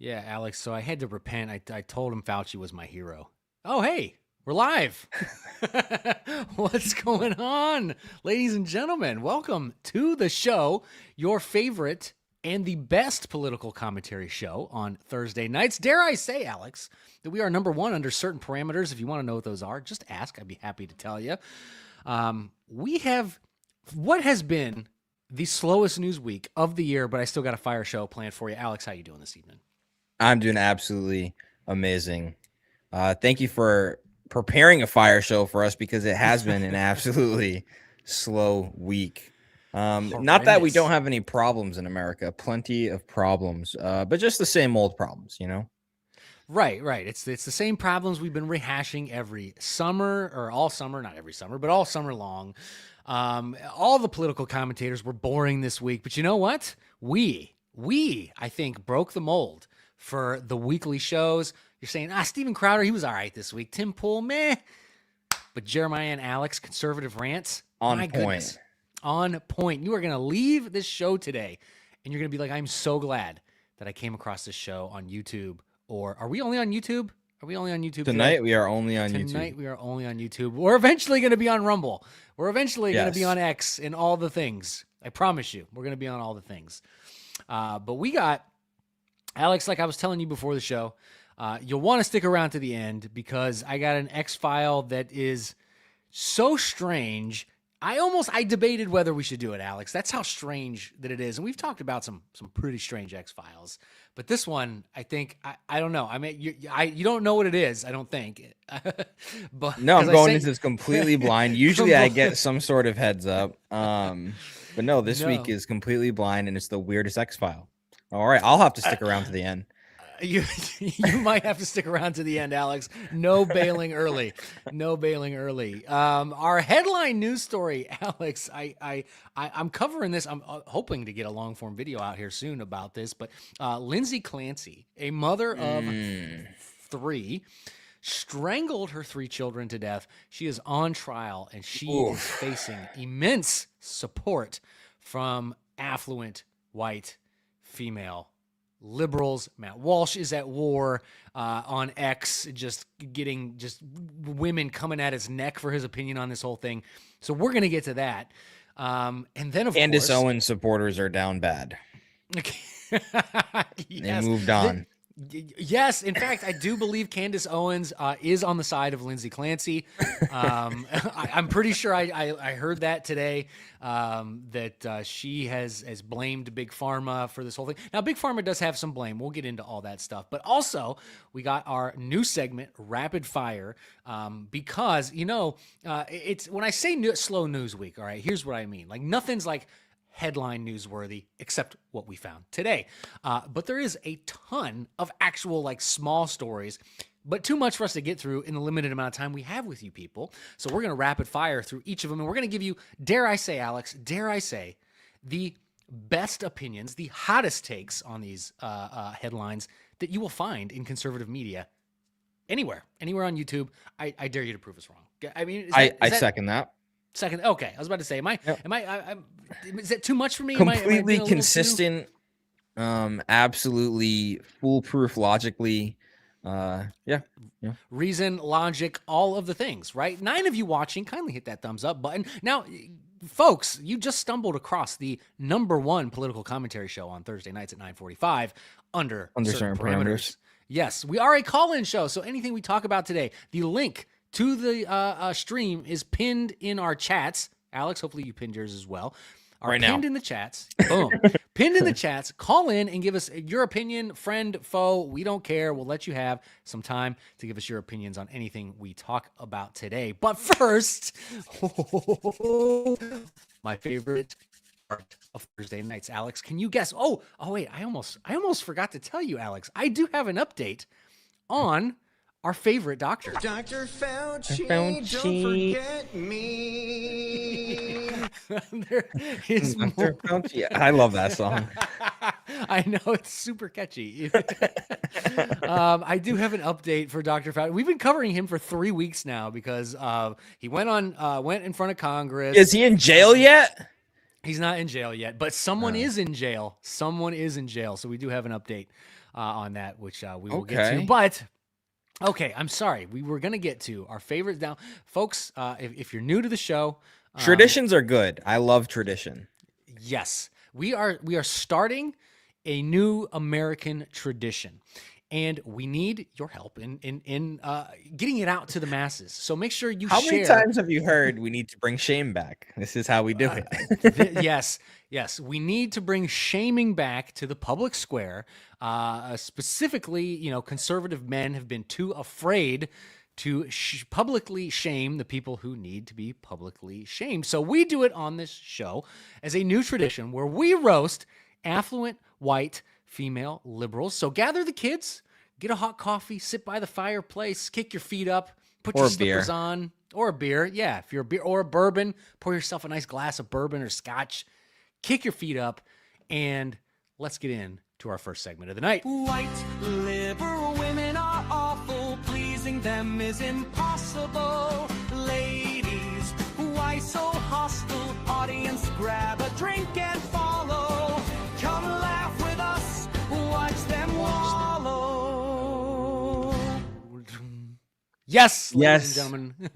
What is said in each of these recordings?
Yeah, Alex. So I had to repent. I told him Fauci was my hero. Oh, hey, we're live. What's going on, ladies and gentlemen? Welcome to the show, your favorite and the best political commentary show on Thursday nights. Dare I say, Alex, that we are number one under certain parameters. If you want to know what those are, just ask. I'd be happy to tell you. We have what has been the slowest news week of the year, but I still got a fire show planned for you. Alex, how you doing this evening? I'm doing absolutely amazing. Thank you for preparing a fire show for us because it has been an absolutely slow week. Not that we don't have any problems in America, plenty of problems, but just the same old problems, you know? Right. It's the same problems we've been rehashing every summer or all summer, not every summer, but all summer long. All the political commentators were boring this week, but you know what? We, I think, broke the mold for the weekly shows. You're saying, Steven Crowder, he was all right this week. Tim Pool, meh. But Jeremiah Alexx, conservative rants, on my point. Goodness, on point. You are going to leave this show today, and you're going to be like, I'm so glad that I came across this show on YouTube. Or are we only on YouTube? Are we only on YouTube tonight? Today? We are only on YouTube. Tonight we are only on YouTube. We're eventually going to be on Rumble. We're eventually going to be on X and all the things. I promise you, we're going to be on all the things. But we got, Alex, like I was telling you before the show, you'll want to stick around to the end because I got an X file that is so strange. I debated whether we should do it, Alex. That's how strange that it is. And we've talked about some pretty strange X files, but this one, I think, I don't know. I mean, you don't know what it is, I don't think. But no, I'm going into this completely blind. Usually I get some sort of heads up. But no, this week is completely blind and it's the weirdest X file. All right, I'll have to stick around to the end. You might have to stick around to the end, Alex. No bailing early. No bailing early. Our headline news story, Alex. I'm covering this. I'm hoping to get a long form video out here soon about this. But Lindsay Clancy, a mother of 3, strangled her 3 children to death. She is on trial and she is facing immense support from affluent white female liberals. Matt Walsh is at war on X, just women coming at his neck for his opinion on this whole thing. So we're going to get to that. And then, of Candace course, Owens supporters are down bad. They moved on. Yes, in fact, I do believe Candace Owens is on the side of Lindsay Clancy. I'm pretty sure I heard that today, that she has blamed Big Pharma for this whole thing. Now, Big Pharma does have some blame. We'll get into all that stuff. But also, we got our new segment, Rapid Fire, because, it's when I say slow news week, all right, here's what I mean. Like, nothing's like headline newsworthy except what we found today. But there is a ton of actual like small stories, but too much for us to get through in the limited amount of time we have with you people. So we're going to rapid fire through each of them. And we're going to give you, dare I say, Alex, the best opinions, the hottest takes on these headlines that you will find in conservative media anywhere on YouTube. I dare you to prove us wrong. I mean, I second that. Second, okay. I was about to say, is that too much for me? Completely consistent, absolutely foolproof, logically. Yeah. Reason, logic, all of the things, right? 9 of you watching, kindly hit that thumbs up button. Now, folks, you just stumbled across the #1 political commentary show on Thursday nights at 9:45 under certain parameters. Yes, we are a call-in show, so anything we talk about today, the link to the stream is pinned in our chats. Alex, hopefully you pinned yours as well. Pinned in the chats. Boom. Pinned in the chats. Call in and give us your opinion, friend, foe. We don't care. We'll let you have some time to give us your opinions on anything we talk about today. But first, my favorite part of Thursday nights. Alex, can you guess? Oh wait, I almost forgot to tell you, Alex. I do have an update on our favorite doctor. Dr. Fauci, don't forget me. There is Dr. Fauci. I love that song. I know, it's super catchy. I do have an update for Dr. Fauci. We've been covering him for 3 weeks now because he went in front of Congress. Is he in jail yet? He's not in jail yet, but someone is in jail. Someone is in jail. So we do have an update on that, which we will get to. Okay. But okay, I'm sorry. We were going to get to our favorites now. Folks, if you're new to the show, Traditions are good. I love tradition. yes, we are starting a new American tradition. And we need your help in getting it out to the masses. So make sure you How share. many times have you heard we need to bring shame back? This is how we do it. Yes. We need to bring shaming back to the public square. Specifically, conservative men have been too afraid to publicly shame the people who need to be publicly shamed. So we do it on this show as a new tradition where we roast affluent white female liberals. So gather the kids, get a hot coffee, sit by the fireplace, kick your feet up, put your slippers on, or a beer. Yeah, if you're a beer or a bourbon, pour yourself a nice glass of bourbon or scotch, kick your feet up, and let's get into our first segment of the night. White liberal women are awful, pleasing them is impossible. Ladies, why so hostile? Audience, grab a drink and follow. Come laugh with us, watch them wallow. Yes, ladies Yes. and gentlemen.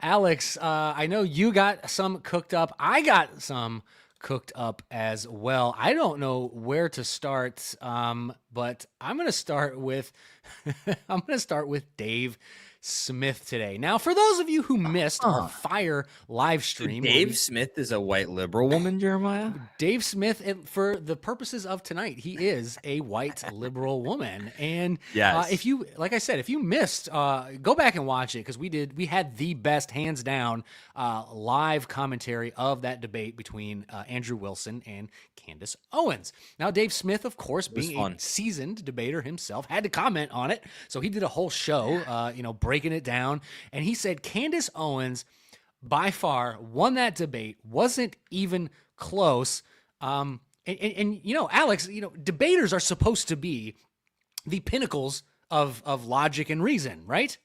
Alex, I know you got some cooked up. I got some cooked up as well. I don't know where to start, but I'm going to start with Dave Smith today. Now, for those of you who missed our Fire live stream, Dave Smith is a white liberal woman, Jeremiah? Dave Smith, and for the purposes of tonight, he is a white liberal woman. And Yes. if you, like I said, if you missed, go back and watch it because we had the best, hands down, live commentary of that debate between Andrew Wilson and Candace Owens. Now, Dave Smith, of course, being a seasoned debater himself, had to comment on it. So he did a whole show, breaking it down. And he said Candace Owens by far won that debate, wasn't even close. And Alex, debaters are supposed to be the pinnacles of logic and reason, right?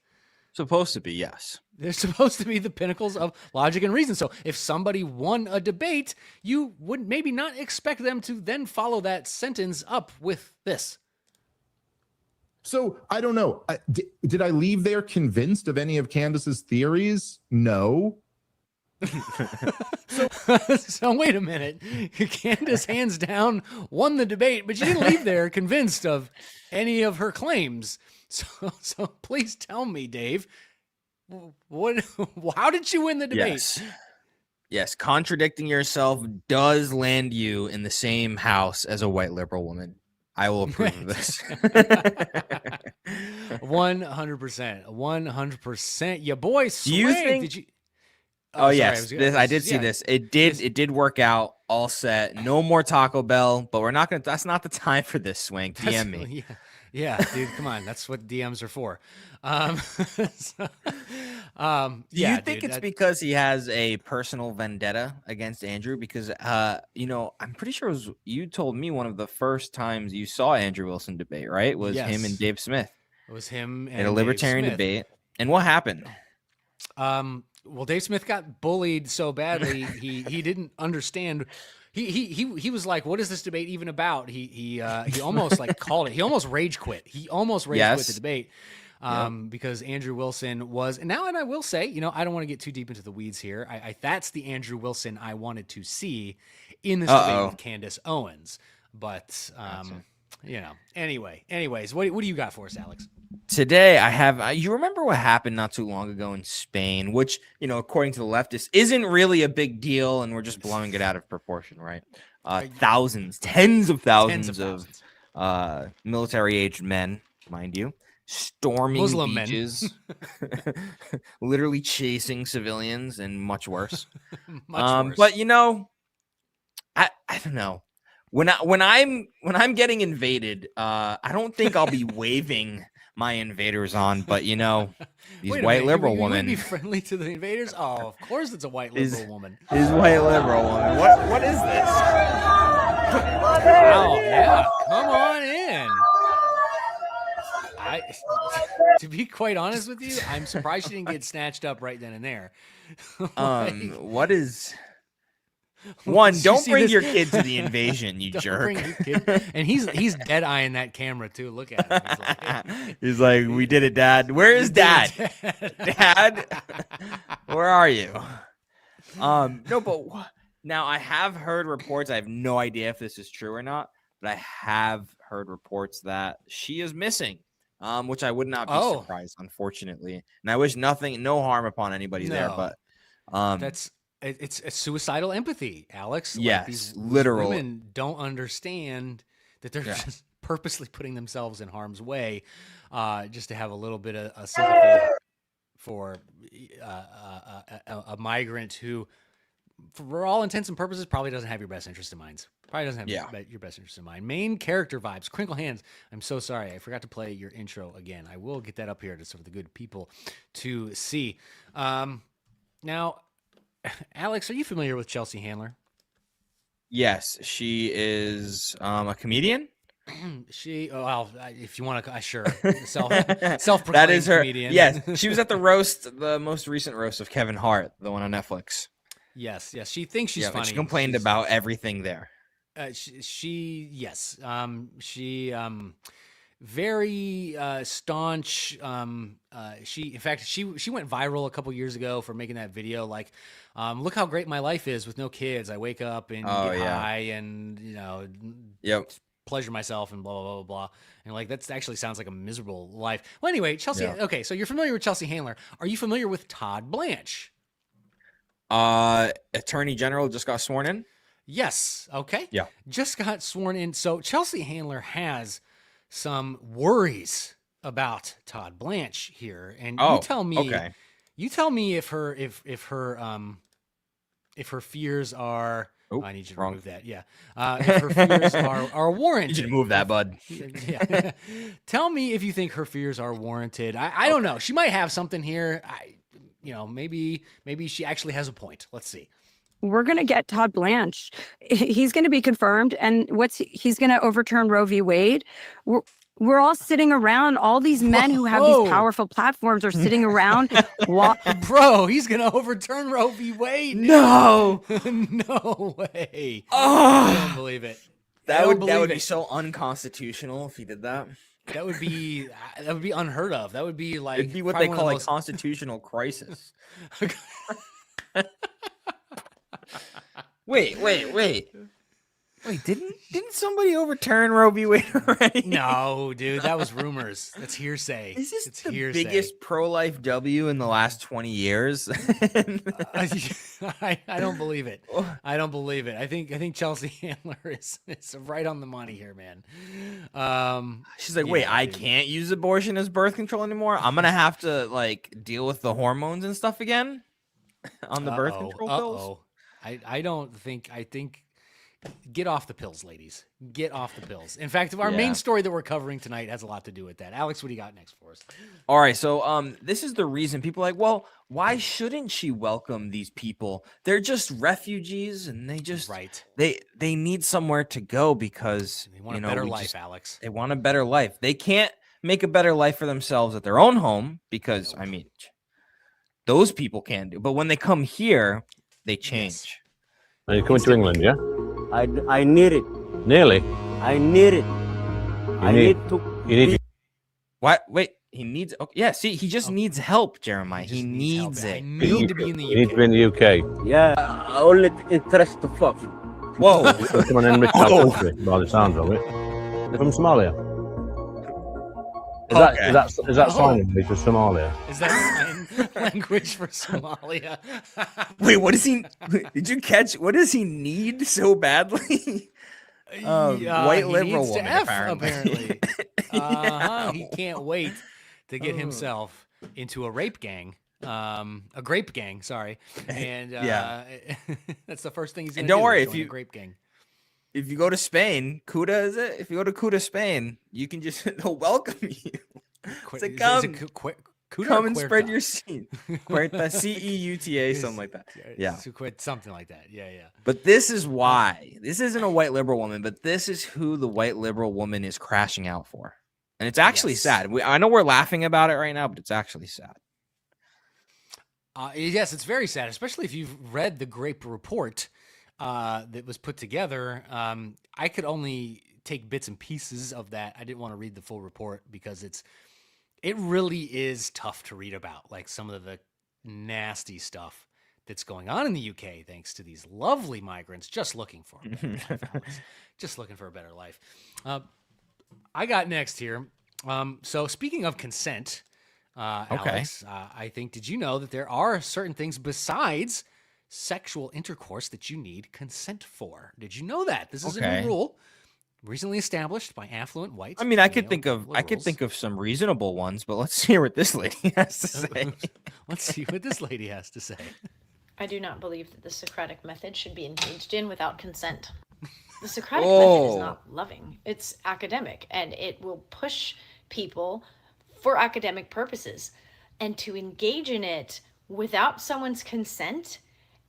Supposed to be, yes. They're supposed to be the pinnacles of logic and reason. So if somebody won a debate, you would maybe not expect them to then follow that sentence up with this. So I don't know. Did I leave there convinced of any of Candace's theories? No. So wait a minute. Candace hands down won the debate, but you didn't leave there convinced of any of her claims. So please tell me, Dave, how did you win the debate? Yes, contradicting yourself does land you in the same house as a white liberal woman. I will approve of this. 100%. Your boy Sway. Do you think? Did you? Oh, yes, I did see this. It did work out. All set. No more Taco Bell, but we're not gonna. That's not the time for this. Swank. DM me. Yeah, dude. Come on, that's what DMs are for. Do you think it's because he has a personal vendetta against Andrew? Because I'm pretty sure you told me one of the first times you saw Andrew Wilson debate, right? Was him and Dave Smith. It was him and in a libertarian debate. And what happened? Well, Dave Smith got bullied so badly he didn't understand. He was like, "What is this debate even about?" He almost like called it. He almost rage quit. He almost rage quit the debate. Because Andrew Wilson was, and I will say, I don't want to get too deep into the weeds here. That's the Andrew Wilson I wanted to see in this debate with Candace Owens. But, anyways, what do you got for us, Alex? Today I have, you remember what happened not too long ago in Spain, which, according to the leftists isn't really a big deal. And we're just blowing it out of proportion, right? Thousands, tens of thousands of military aged men, mind you, storming Muslim beaches, literally chasing civilians, and much worse. Worse. But I don't know. When I'm getting invaded, I don't think I'll be waving my invaders on. But these white liberal women be friendly to the invaders. Oh, of course it's a white liberal woman. Is white liberal woman. What is this? Wow, yeah, come on in. To be quite honest with you, I'm surprised she didn't get snatched up right then and there. What is? One, You don't see bring this? your kid to the invasion, you Don't jerk. bring your kid. And he's dead eyeing that camera too. Look at him. He's like, He's like, we did it, Dad. Where is Dad? Dad, where are you? No, but now I have heard reports. I have no idea if this is true or not, but I have heard reports that she is missing, which I would not be surprised, unfortunately. And I wish no harm upon anybody there, but it's a suicidal empathy, Alex. Yes, like these literal. women don't understand that they're just purposely putting themselves in harm's way, just to have a little bit of sympathy for a migrant who, for all intents and purposes, probably doesn't have your best interest in mind. Probably doesn't have your best interest in mind. Main character vibes, Crinkle Hands. I'm so sorry. I forgot to play your intro again. I will get that up here to sort of the good people to see. Now, Alex, are you familiar with Chelsea Handler? Yes, she is a comedian. If you want to, sure. Self-proclaimed That is her. comedian. Yes, she was at the most recent roast of Kevin Hart, the one on Netflix. Yes. She thinks she's funny. She complained about everything there. She very staunch. In fact, she went viral a couple years ago for making that video. Like, look how great my life is with no kids. I wake up and get high and pleasure myself and blah blah blah blah. And like that actually sounds like a miserable life. Well, anyway, Chelsea. Yeah. Okay, so you're familiar with Chelsea Handler. Are you familiar with Todd Blanche? Attorney General just got sworn in. Yes. Okay. Yeah. Just got sworn in. So Chelsea Handler has some worries about Todd Blanche here, and you tell me. Okay. You tell me if her fears are. Oh, I need you to remove that. Yeah. If her fears are warranted. You need to move that, bud. Yeah. Tell me if you think her fears are warranted. I don't know. She might have something here. Maybe she actually has a point. Let's see. We're going to get Todd Blanche. He's going to be confirmed. And he's going to overturn Roe v. Wade. We're all sitting around. All these men who have these powerful platforms are sitting around. Bro, he's going to overturn Roe v. Wade. No. No way. Oh, I don't believe it. That would be so unconstitutional if he did that. That would be unheard of. That would be like it'd be what they call a constitutional crisis. Wait. Didn't somebody overturn Roe v. Wade already? No, dude, that was rumors. That's hearsay. Is this the biggest pro-life W in the last 20 years? I don't believe it. I don't believe it. I think Chelsea Handler is right on the money here, man. She's like, wait, I can't use abortion as birth control anymore. I'm gonna have to deal with the hormones and stuff again on the birth control pills. I think get off the pills, ladies. Get off the pills. In fact, our main story that we're covering tonight has a lot to do with that. Alex, what do you got next for us? All right, so this is the reason people are like, well, why shouldn't she welcome these people? They're just refugees, and they need somewhere to go because they want a better life, Alex. They want a better life. They can't make a better life for themselves at their own home because those people can do. But when they come here, they change. Are you coming to England, yeah? I need it. Nearly? I need it. You need to... What? Wait, he needs... Okay, yeah, see, he just needs help, Jeremiah. He needs it. I need to be in the UK. You need to be in the UK. Yeah, only interest to fuck. Whoa. Someone in rich country, by the sounds of it. From Somalia. Is that sign language for Somalia? Is that sign language for Somalia? Wait, what does he? Did you catch? What does he need so badly? White liberal woman, apparently. He can't wait to get himself into a rape gang. A grape gang, sorry. And that's the first thing he's going to do. Don't worry, if you grape gang. If you go to Spain, Cuda is it? If you go to Cuda, Spain, you can just they'll welcome you. Come and spread your seed. Cuerta, C-E-U-T-A, something like that. Yeah, something like that. Yeah. But this is why this isn't a white liberal woman, but this is who the white liberal woman is crashing out for, and it's actually sad. I know we're laughing about it right now, but it's actually sad. Yes, it's very sad, especially if you've read the Grape Report. that was put together. I could only take bits and pieces of that. I didn't want to read the full report because it really is tough to read about, like some of the nasty stuff that's going on in the UK, thanks to these lovely migrants just looking for a better life, Alex. Just looking for a better life. I got next here. So speaking of consent, Alex, I think, did you know that there are certain things besides sexual intercourse that you need consent for? Did you know that? This is a new rule recently established by affluent white. I mean, I could think of some reasonable ones, but let's hear what this lady has to say. Let's see what this lady has to say. I do not believe that the Socratic method should be engaged in without consent. The Socratic method is not loving. It's academic, and it will push people for academic purposes. And to engage in it without someone's consent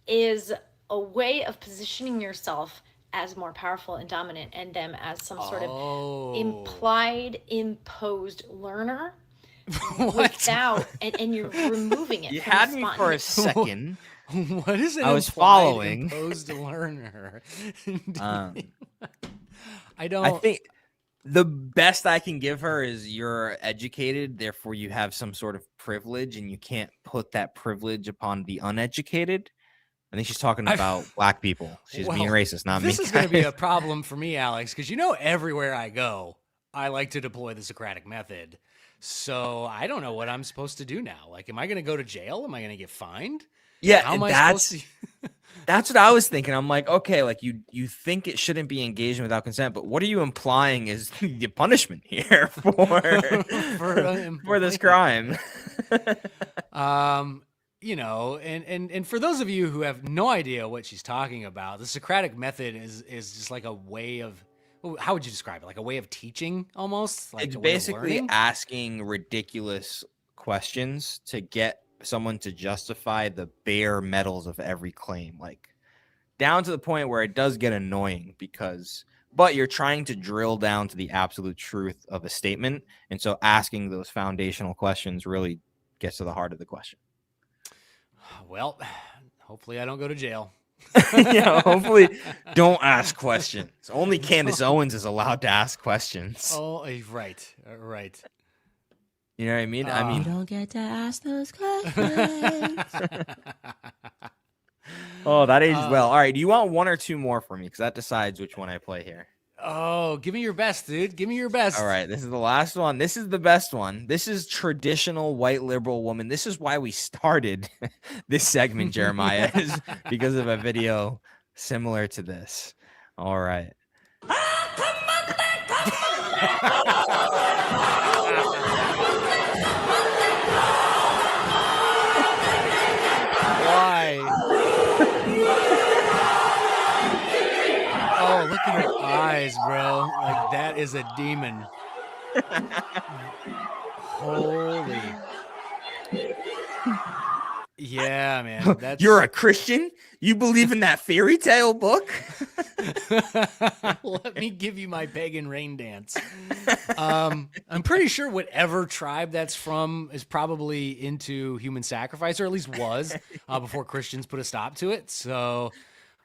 is a way of positioning yourself as more powerful and dominant, and them as some sort of implied, imposed learner. Without, and you're removing it. You had me for a second. What is it? I was following. Imposed learner. I think the best I can give her is you're educated, therefore you have some sort of privilege, and you can't put that privilege upon the uneducated. I think she's talking about black people. She's being racist, not me. This is going to be a problem for me, Alex, because everywhere I go, I like to deploy the Socratic method. So I don't know what I'm supposed to do now. Like, am I going to go to jail? Am I going to get fined? Yeah, how am I supposed to? That's what I was thinking. I'm like, okay, like you think it shouldn't be engaged without consent, but what are you implying is the punishment here for this crime? And for those of you who have no idea what she's talking about, the Socratic method is just like a way of, how would you describe it? Like a way of teaching, almost? Like it's basically asking ridiculous questions to get someone to justify the bare metals of every claim, like down to the point where it does get annoying but you're trying to drill down to the absolute truth of a statement. And so asking those foundational questions really gets to the heart of the question. Well, hopefully I don't go to jail. Yeah, hopefully don't ask questions. Only Candace Owens is allowed to ask questions. Oh, right. You know what I mean? You don't get to ask those questions. Oh, that ages well. All right, do you want one or two more for me? Because that decides which one I play here. Oh, give me your best, dude. Give me your best. All right, this is the last one. This is the best one. This is traditional white liberal woman. This is why we started this segment, Jeremiah, is because of a video similar to this. All right. Oh, look at her eyes, bro. Like, that is a demon. Holy. Yeah, man. You're a Christian? You believe in that fairy tale book? Let me give you my pagan rain dance. I'm pretty sure whatever tribe that's from is probably into human sacrifice, or at least was, before Christians put a stop to it. So,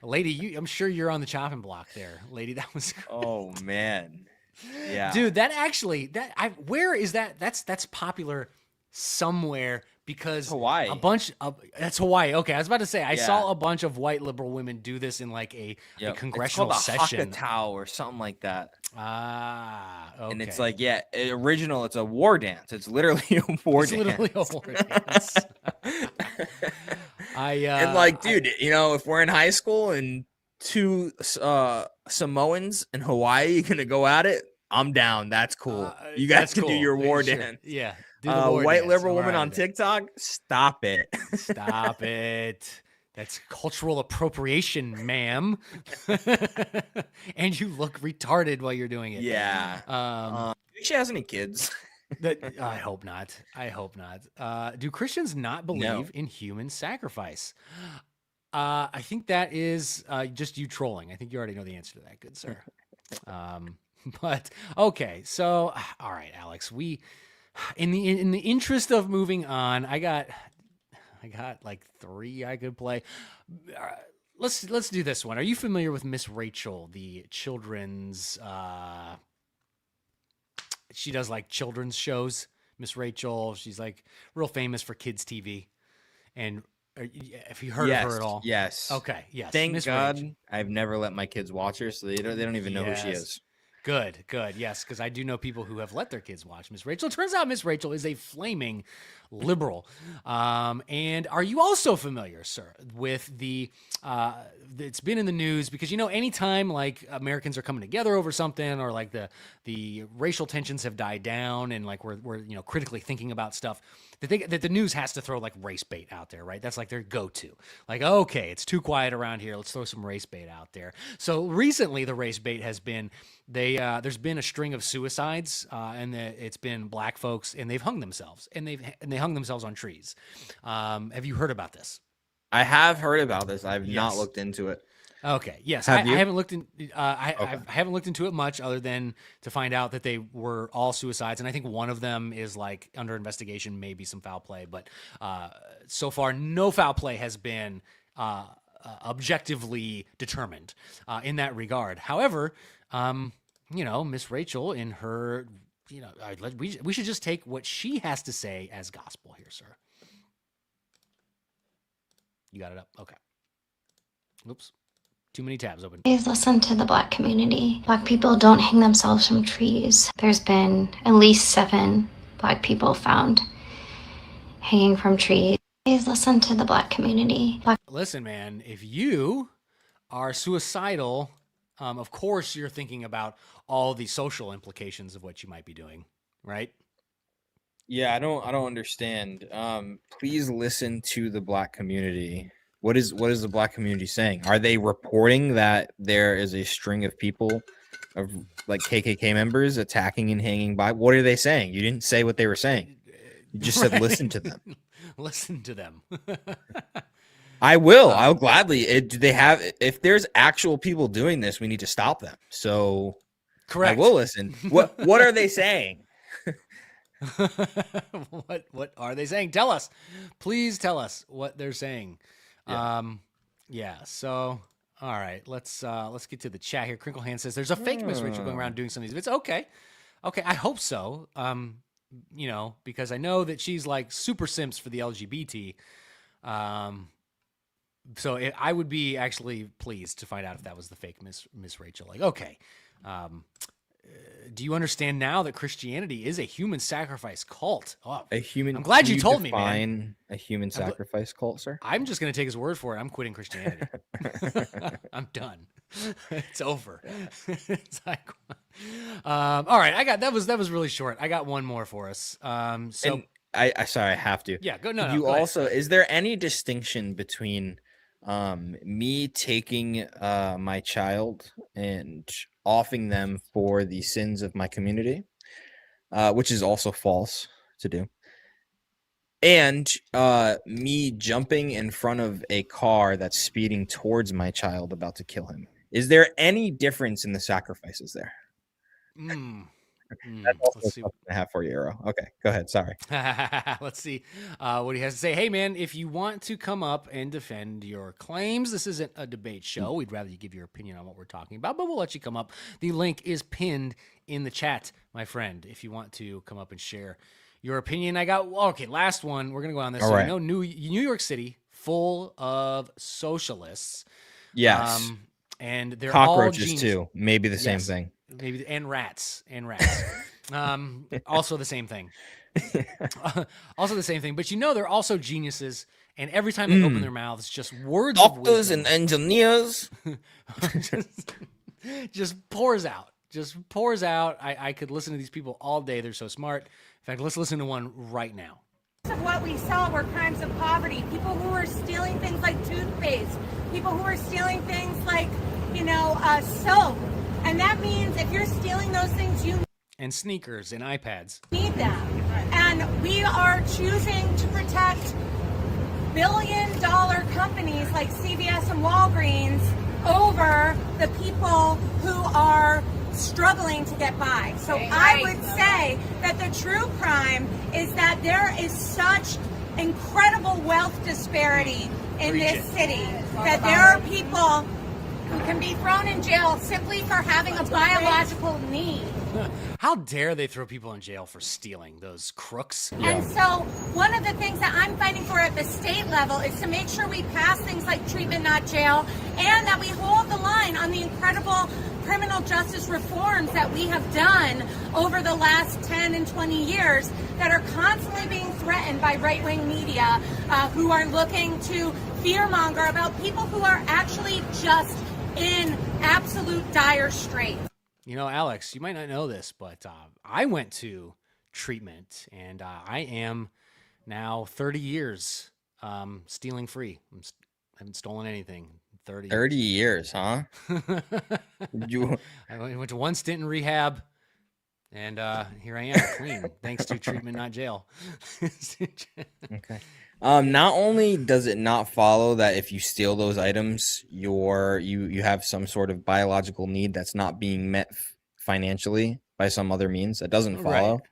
lady, I'm sure you're on the chopping block there, lady. That was. Oh man, yeah, dude. Where is that? That's popular somewhere. Because Hawaii. That's Hawaii. Okay, I was about to say I saw a bunch of white liberal women do this in like a congressional session. It's called a Hakatao or something like that. Okay. And it's like, original. It's a war dance. It's literally a war dance. Literally a war dance. And like, dude, if we're in high school and two Samoans in Hawaii are gonna go at it, I'm down. That's cool. You guys can do your war dance. Yeah. White liberal woman on TikTok, stop it. Stop it. That's cultural appropriation, ma'am. And you look retarded while you're doing it. Yeah. Do she has any kids? I hope not. Do Christians not believe in human sacrifice? I think that is just you trolling. I think you already know the answer to that, good sir. But okay, so all right, Alex, in the interest of moving on, I got like 3 I could play. let's do this one. Are you familiar with Miss Rachel, the children's? She does like children's shows. Miss Rachel, she's like real famous for kids TV. And have you heard of her at all? Yes. Okay. Yes. Thank Miss God Rachel. I've never let my kids watch her, so they don't even know who she Yes. is. Good. Yes, because I do know people who have let their kids watch Miss Rachel. Turns out Miss Rachel is a flaming liberal. And are you also familiar, sir, with the? It's been in the news because anytime like Americans are coming together over something, or like the racial tensions have died down, and like we're critically thinking about stuff, that the news has to throw like race bait out there, right? That's like their go-to. Like, okay, it's too quiet around here. Let's throw some race bait out there. So recently, the race bait has been there's been a string of suicides, and it's been black folks, and they've hung themselves, and they hung themselves on trees. Have you heard about this? I have heard about this. I've not Yes. looked into it. Okay. Yes. Have you? I haven't looked in. I haven't looked into it much, other than to find out that they were all suicides, and I think one of them is like under investigation, maybe some foul play. But so far, no foul play has been objectively determined in that regard. However, Miss Rachel, in her, we should just take what she has to say as gospel here, sir. You got it up. Okay. Oops. Too many tabs open. Please listen to the Black community. Black people don't hang themselves from trees. There's been at least 7 Black people found hanging from trees. Please listen to the Black community. Listen, man, if you are suicidal, of course you're thinking about all the social implications of what you might be doing, right? Yeah, I don't understand. Please listen to the Black community. What is the Black community saying? Are they reporting that there is a string of people, of like KKK members, attacking and hanging by? What are they saying? You didn't say what they were saying. You just said listen to them. Listen to them. I will. I'll gladly. Do they have? If there's actual people doing this, we need to stop them. So, Correct. I will listen. What are they saying? What are they saying? Tell us. Please tell us what they're saying. Yeah. So all right, let's get to the chat here. Crinklehan says there's a fake Miss Rachel going around doing some of these. It's okay. I hope so. Because I know that she's like super simps for the LGBT. So I would be actually pleased to find out if that was the fake Miss Rachel. Like, okay. Do you understand now that Christianity is a human sacrifice cult? Oh, I'm glad you told me, man. A human sacrifice cult, sir? I'm just going to take his word for it. I'm quitting Christianity. I'm done. It's over. It's like, all right. That was really short. I got one more for us. So sorry, I have to. Yeah, go. No, you go ahead. also, is there any distinction between me taking my child and offing them for the sins of my community, which is also false to do, and me jumping in front of a car that's speeding towards my child about to kill him? Is there any difference in the sacrifices there? That's also something I have for you, Eero. Okay, go ahead. Sorry. Let's see what he has to say. Hey, man, if you want to come up and defend your claims, this isn't a debate show. We'd rather you give your opinion on what we're talking about, but we'll let you come up. The link is pinned in the chat, my friend, if you want to come up and share your opinion. Last one. We're going to go on this. All so right. New York City, full of socialists. Yes. And they're cockroaches all too. Maybe the same thing. Maybe and rats. Also the same thing. But they're also geniuses, and every time they open their mouths, just words of Doctors wisdom and engineers. just pours out. I could listen to these people all day. They're so smart. In fact, let's listen to one right now. Of what we saw were crimes of poverty. People who were stealing things like toothpaste. People who were stealing things like, soap. And that means if you're stealing those things, and sneakers and iPads. Need them. And we are choosing to protect billion-dollar companies like CVS and Walgreens over the people who are struggling to get by. So I would say that the true crime is that there is such incredible wealth disparity in Preach this it. city. That there are people who can be thrown in jail simply for having a biological need. How dare they throw people in jail for stealing, those crooks? And so one of the things that I'm fighting for at the state level is to make sure we pass things like treatment, not jail, and that we hold the line on the incredible criminal justice reforms that we have done over the last 10 and 20 years that are constantly being threatened by right-wing media who are looking to fearmonger about people who are actually just in absolute dire straits. You know, Alex, you might not know this, but I went to treatment, and I am now 30 years stealing free. I haven't stolen anything. 30 years, huh? I went to one stint in rehab, and here I am, clean, thanks to treatment, not jail. Okay. Not only does it not follow that if you steal those items, you have some sort of biological need that's not being met financially by some other means. That doesn't follow.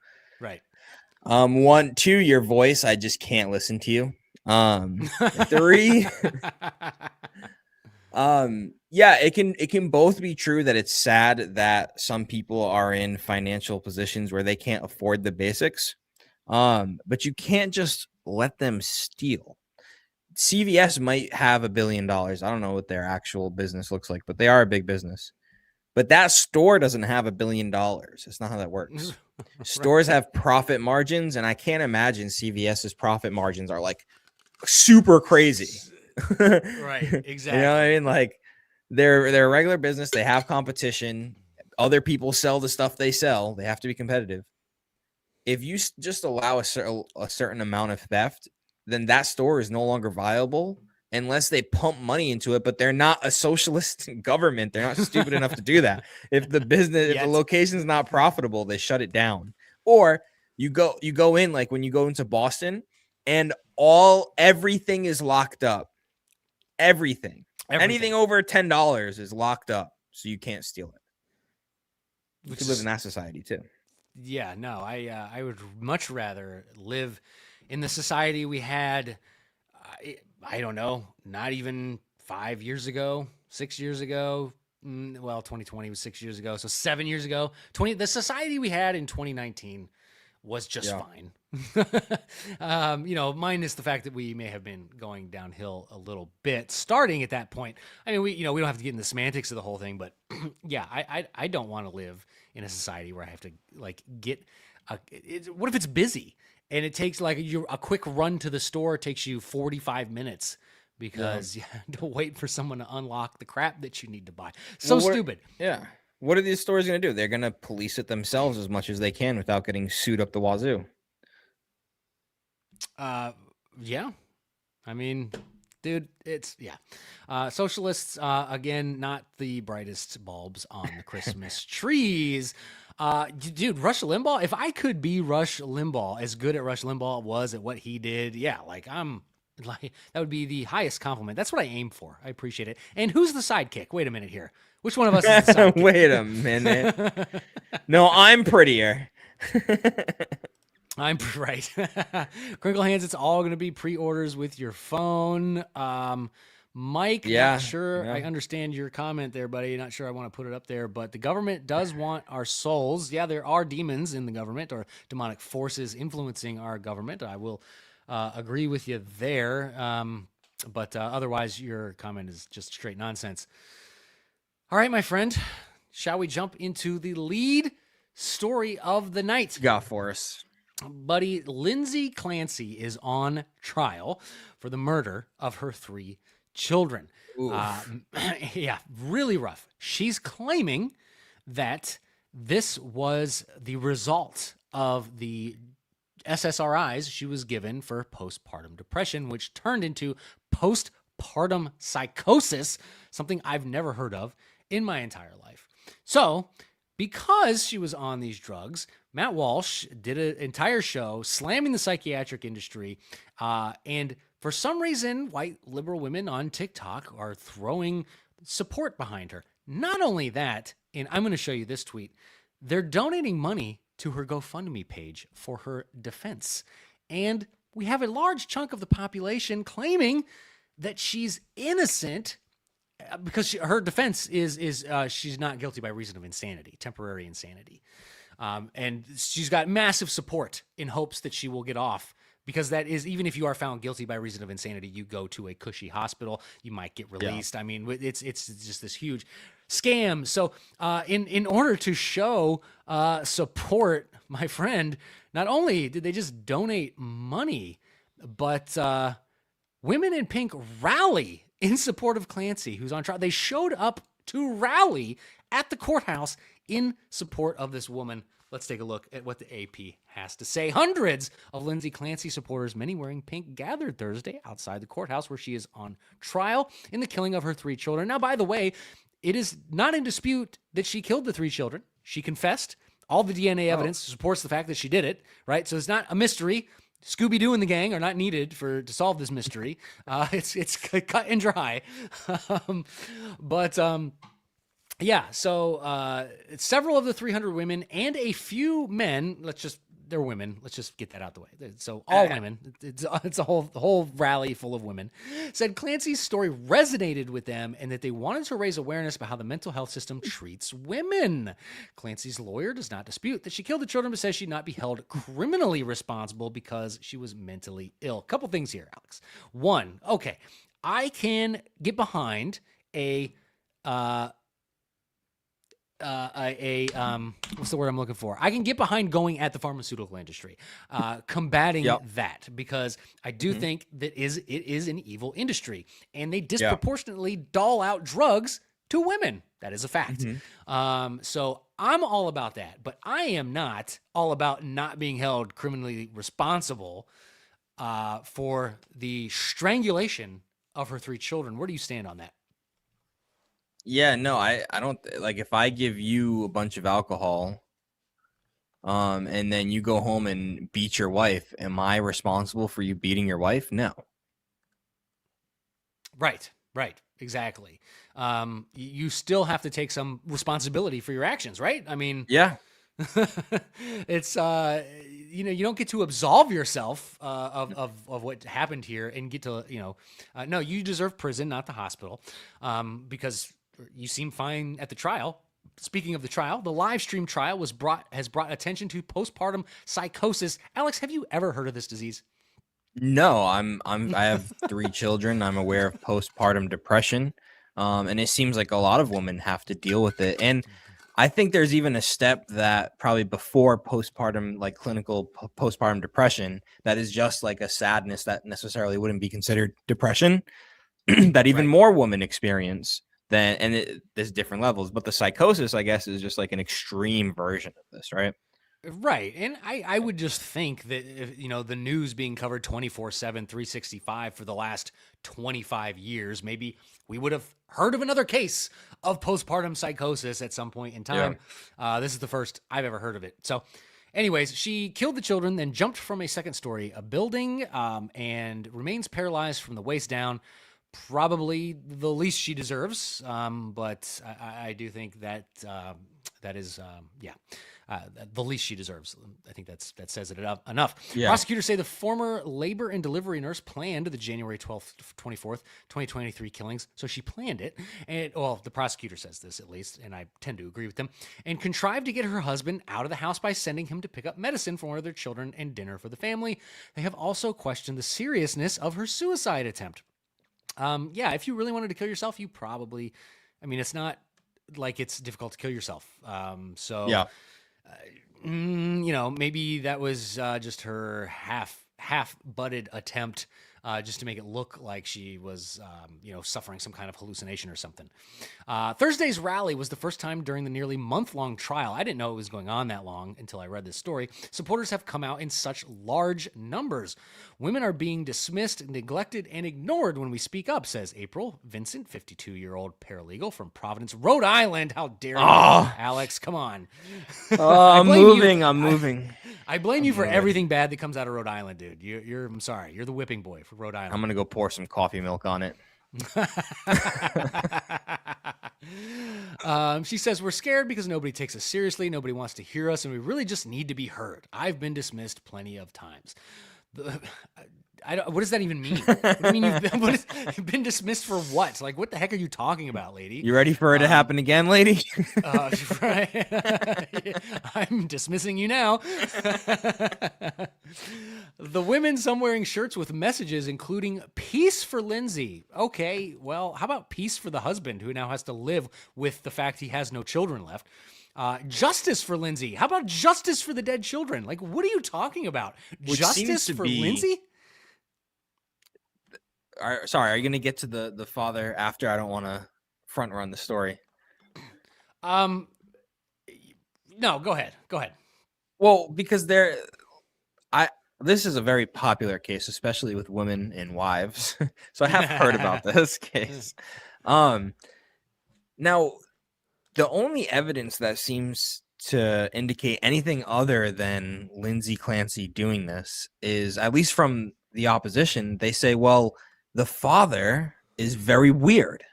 Right. 1, 2, your voice, I just can't listen to you. 3, yeah, it can both be true that it's sad that some people are in financial positions where they can't afford the basics. But you can't just let them steal. CVS might have $1 billion. I don't know what their actual business looks like, but they are a big business. But that store doesn't have $1 billion. That's not how that works. Stores have profit margins, and I can't imagine CVS's profit margins are like super crazy. Right, exactly. You know what I mean? Like they're a regular business. They have competition. Other people sell the stuff they sell. They have to be competitive. If you just allow a certain amount of theft, then that store is no longer viable unless they pump money into it. But they're not a socialist government. They're not stupid enough to do that. If the if the location's not profitable, they shut it down. Or you go in, like when you go into Boston, and everything is locked up. Everything. Anything over $10 is locked up, so you can't steal it. You could live in that society too. Yeah, no, I would much rather live in the society we had, I don't know, not even 5 years ago, 6 years ago. Well, 2020 was 6 years ago, so 7 years ago. The society we had in 2019 was just fine. Minus the fact that we may have been going downhill a little bit starting at that point. I mean, we don't have to get into the semantics of the whole thing, but yeah, I don't want to live in a society where I have to get what if it's busy and it takes a quick run to the store takes you 45 minutes because you have to wait for someone to unlock the crap that you need to buy. Stupid. Yeah. What are these stores going to do? They're going to police it themselves as much as they can without getting sued up the wazoo. Yeah. I mean, dude, socialists, again, not the brightest bulbs on the Christmas trees. Dude, Rush Limbaugh, if I could be Rush Limbaugh, as good at Rush Limbaugh was at what he did, that would be the highest compliment. That's what I aim for. I appreciate it. And who's the sidekick? Wait a minute here. Which one of us is the sidekick? Wait a minute. No, I'm prettier. I'm right. Crinkle Hands, it's all going to be pre-orders with your phone. Mike, not sure. I understand your comment there, buddy. Not sure I want to put it up there, but the government does want our souls. Yeah, there are demons in the government or demonic forces influencing our government. I will agree with you there. But otherwise, your comment is just straight nonsense. All right, my friend, shall we jump into the lead story of the night? You got for us. Buddy, Lindsay Clancy is on trial for the murder of her 3 children. Yeah, really rough. She's claiming that this was the result of the SSRIs she was given for postpartum depression, which turned into postpartum psychosis, something I've never heard of in my entire life. So, because she was on these drugs, Matt Walsh did an entire show slamming the psychiatric industry, and for some reason, white liberal women on TikTok are throwing support behind her. Not only that, and I'm going to show you this tweet, they're donating money to her GoFundMe page for her defense. And we have a large chunk of the population claiming that she's innocent because her defense is she's not guilty by reason of insanity, temporary insanity. And she's got massive support in hopes that she will get off, because that is, even if you are found guilty by reason of insanity, you go to a cushy hospital, you might get released. I mean, it's just this huge scam. So in order to show support, my friend, not only did they just donate money, but Women in Pink rally in support of Clancy, who's on trial. They showed up to rally at the courthouse in support of this woman. Let's take a look at what the AP has to say. Hundreds of Lindsay Clancy supporters, many wearing pink, gathered Thursday outside the courthouse where she is on trial in the killing of her 3 children. Now, by the way, it is not in dispute that she killed the 3 children. She confessed. All the DNA evidence supports the fact that she did it, right? So it's not a mystery. Scooby-Doo and the gang are not needed to solve this mystery. It's cut and dry. Yeah, so several of the 300 women and a few men, they're women, let's just get that out the way. So all women, it's a whole rally full of women, said Clancy's story resonated with them and that they wanted to raise awareness about how the mental health system treats women. Clancy's lawyer does not dispute that she killed the children, but says she'd not be held criminally responsible because she was mentally ill. Couple things here, Alex. One, okay, I can get behind what's the word I'm looking for? I can get behind going at the pharmaceutical industry, combating that, because I do think that it is an evil industry, and they disproportionately dole out drugs to women. That is a fact. So I'm all about that, but I am not all about not being held criminally responsible for the strangulation of her 3 children. Where do you stand on that? Yeah, no, I don't like, if I give you a bunch of alcohol, and then you go home and beat your wife, am I responsible for you beating your wife? No. Right, exactly. You still have to take some responsibility for your actions, right? I mean, yeah. It's you don't get to absolve yourself of what happened here and get to no, you deserve prison, not the hospital, because you seem fine at the trial. Speaking of the trial, the live stream trial has brought attention to postpartum psychosis. Alex, have you ever heard of this disease? No, I have 3 children. I'm aware of postpartum depression, and it seems like a lot of women have to deal with it. And I think there's even a step that probably before postpartum, like clinical postpartum depression, that is just like a sadness that necessarily wouldn't be considered depression, that even more women experience. There's different levels, but the psychosis, I guess, is just like an extreme version of this, right? Right. And I would just think that, if, the news being covered 24/7, 365 for the last 25 years, maybe we would have heard of another case of postpartum psychosis at some point in time. Yeah. This is the first I've ever heard of it. So anyways, she killed the children, then jumped from a second-story building, and remains paralyzed from the waist down. Probably the least she deserves, but I do think that that is, the least she deserves. I think that says it enough. Yeah. Prosecutors say the former labor and delivery nurse planned the January 12th, 24th, 2023 killings. So she planned it. And, well, the prosecutor says this, at least, and I tend to agree with them, and contrived to get her husband out of the house by sending him to pick up medicine for one of their children and dinner for the family. They have also questioned the seriousness of her suicide attempt. If you really wanted to kill yourself, you probably, it's not like it's difficult to kill yourself. Maybe that was just her half-butted attempt just to make it look like she was, suffering some kind of hallucination or something. Thursday's rally was the first time during the nearly month-long trial. I didn't know it was going on that long until I read this story. Supporters have come out in such large numbers. Women are being dismissed, neglected, and ignored when we speak up, says April Vincent, 52-year-old paralegal from Providence, Rhode Island. How dare you, Alex? Come on. I'm moving. I blame you for everything bad that comes out of Rhode Island, dude. I'm sorry. You're the whipping boy for Rhode Island. I'm going to go pour some coffee milk on it. She says, we're scared because nobody takes us seriously. Nobody wants to hear us, and we really just need to be heard. I've been dismissed plenty of times. What does that even mean? What do you mean you've been dismissed for what? Like, what the heck are you talking about, lady? You ready for it to happen again, lady? Right. I'm dismissing you now. The women, some wearing shirts with messages including peace for Lindsay. Okay, well, how about peace for the husband who now has to live with the fact he has no children left? Justice for Lindsay. How about justice for the dead children? Like, what are you talking about? Which Justice for Lindsay? Sorry, are you going to get to the father after? I don't want to front run the story. No, go ahead. Go ahead. Well, because this is a very popular case, especially with women and wives. So I have heard about this case. Now, the only evidence that seems to indicate anything other than Lindsay Clancy doing this is, at least from the opposition, they say, well, the father is very weird.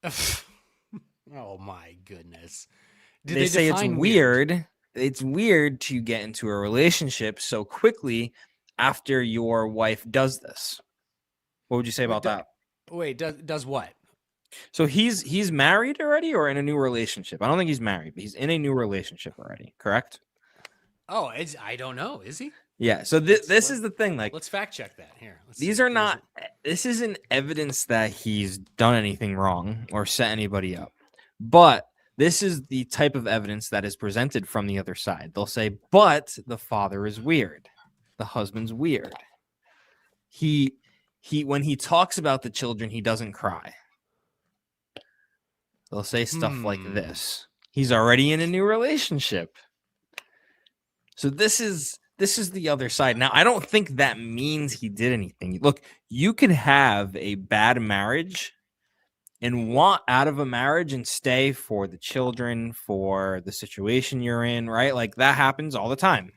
Oh my goodness. They say it's weird. It's weird to get into a relationship so quickly after your wife does this. What would you say about that? Wait, does what? So he's married already or in a new relationship? I don't think he's married, but he's in a new relationship already, correct? Oh, I don't know. Is he? Yeah. So this is the thing. Like, let's fact check that here. This isn't evidence that he's done anything wrong or set anybody up, but this is the type of evidence that is presented from the other side. They'll say, but the father is weird. The husband's weird. He when he talks about the children, he doesn't cry. They'll say stuff like this. He's already in a new relationship. So this is the other side. Now, I don't think that means he did anything. Look, you can have a bad marriage and want out of a marriage and stay for the children, for the situation you're in, right? Like, that happens all the time.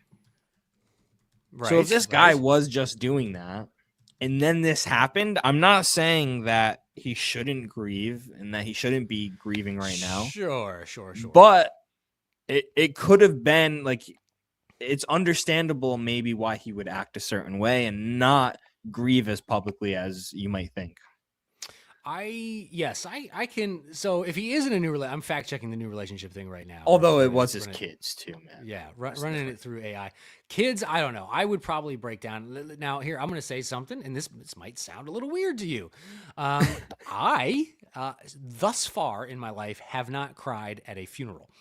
Right. So if this guy was just doing that and then this happened, I'm not saying that he shouldn't grieve and that he shouldn't be grieving right now. Sure. But it could have been like, it's understandable maybe why he would act a certain way and not grieve as publicly as you might think. I can. So if he is in a new I'm fact checking the new relationship thing right now. Although it was his kids too, man. Yeah, running it through AI. Kids, I don't know. I would probably break down. Now here, I'm going to say something, and this might sound a little weird to you. I thus far in my life have not cried at a funeral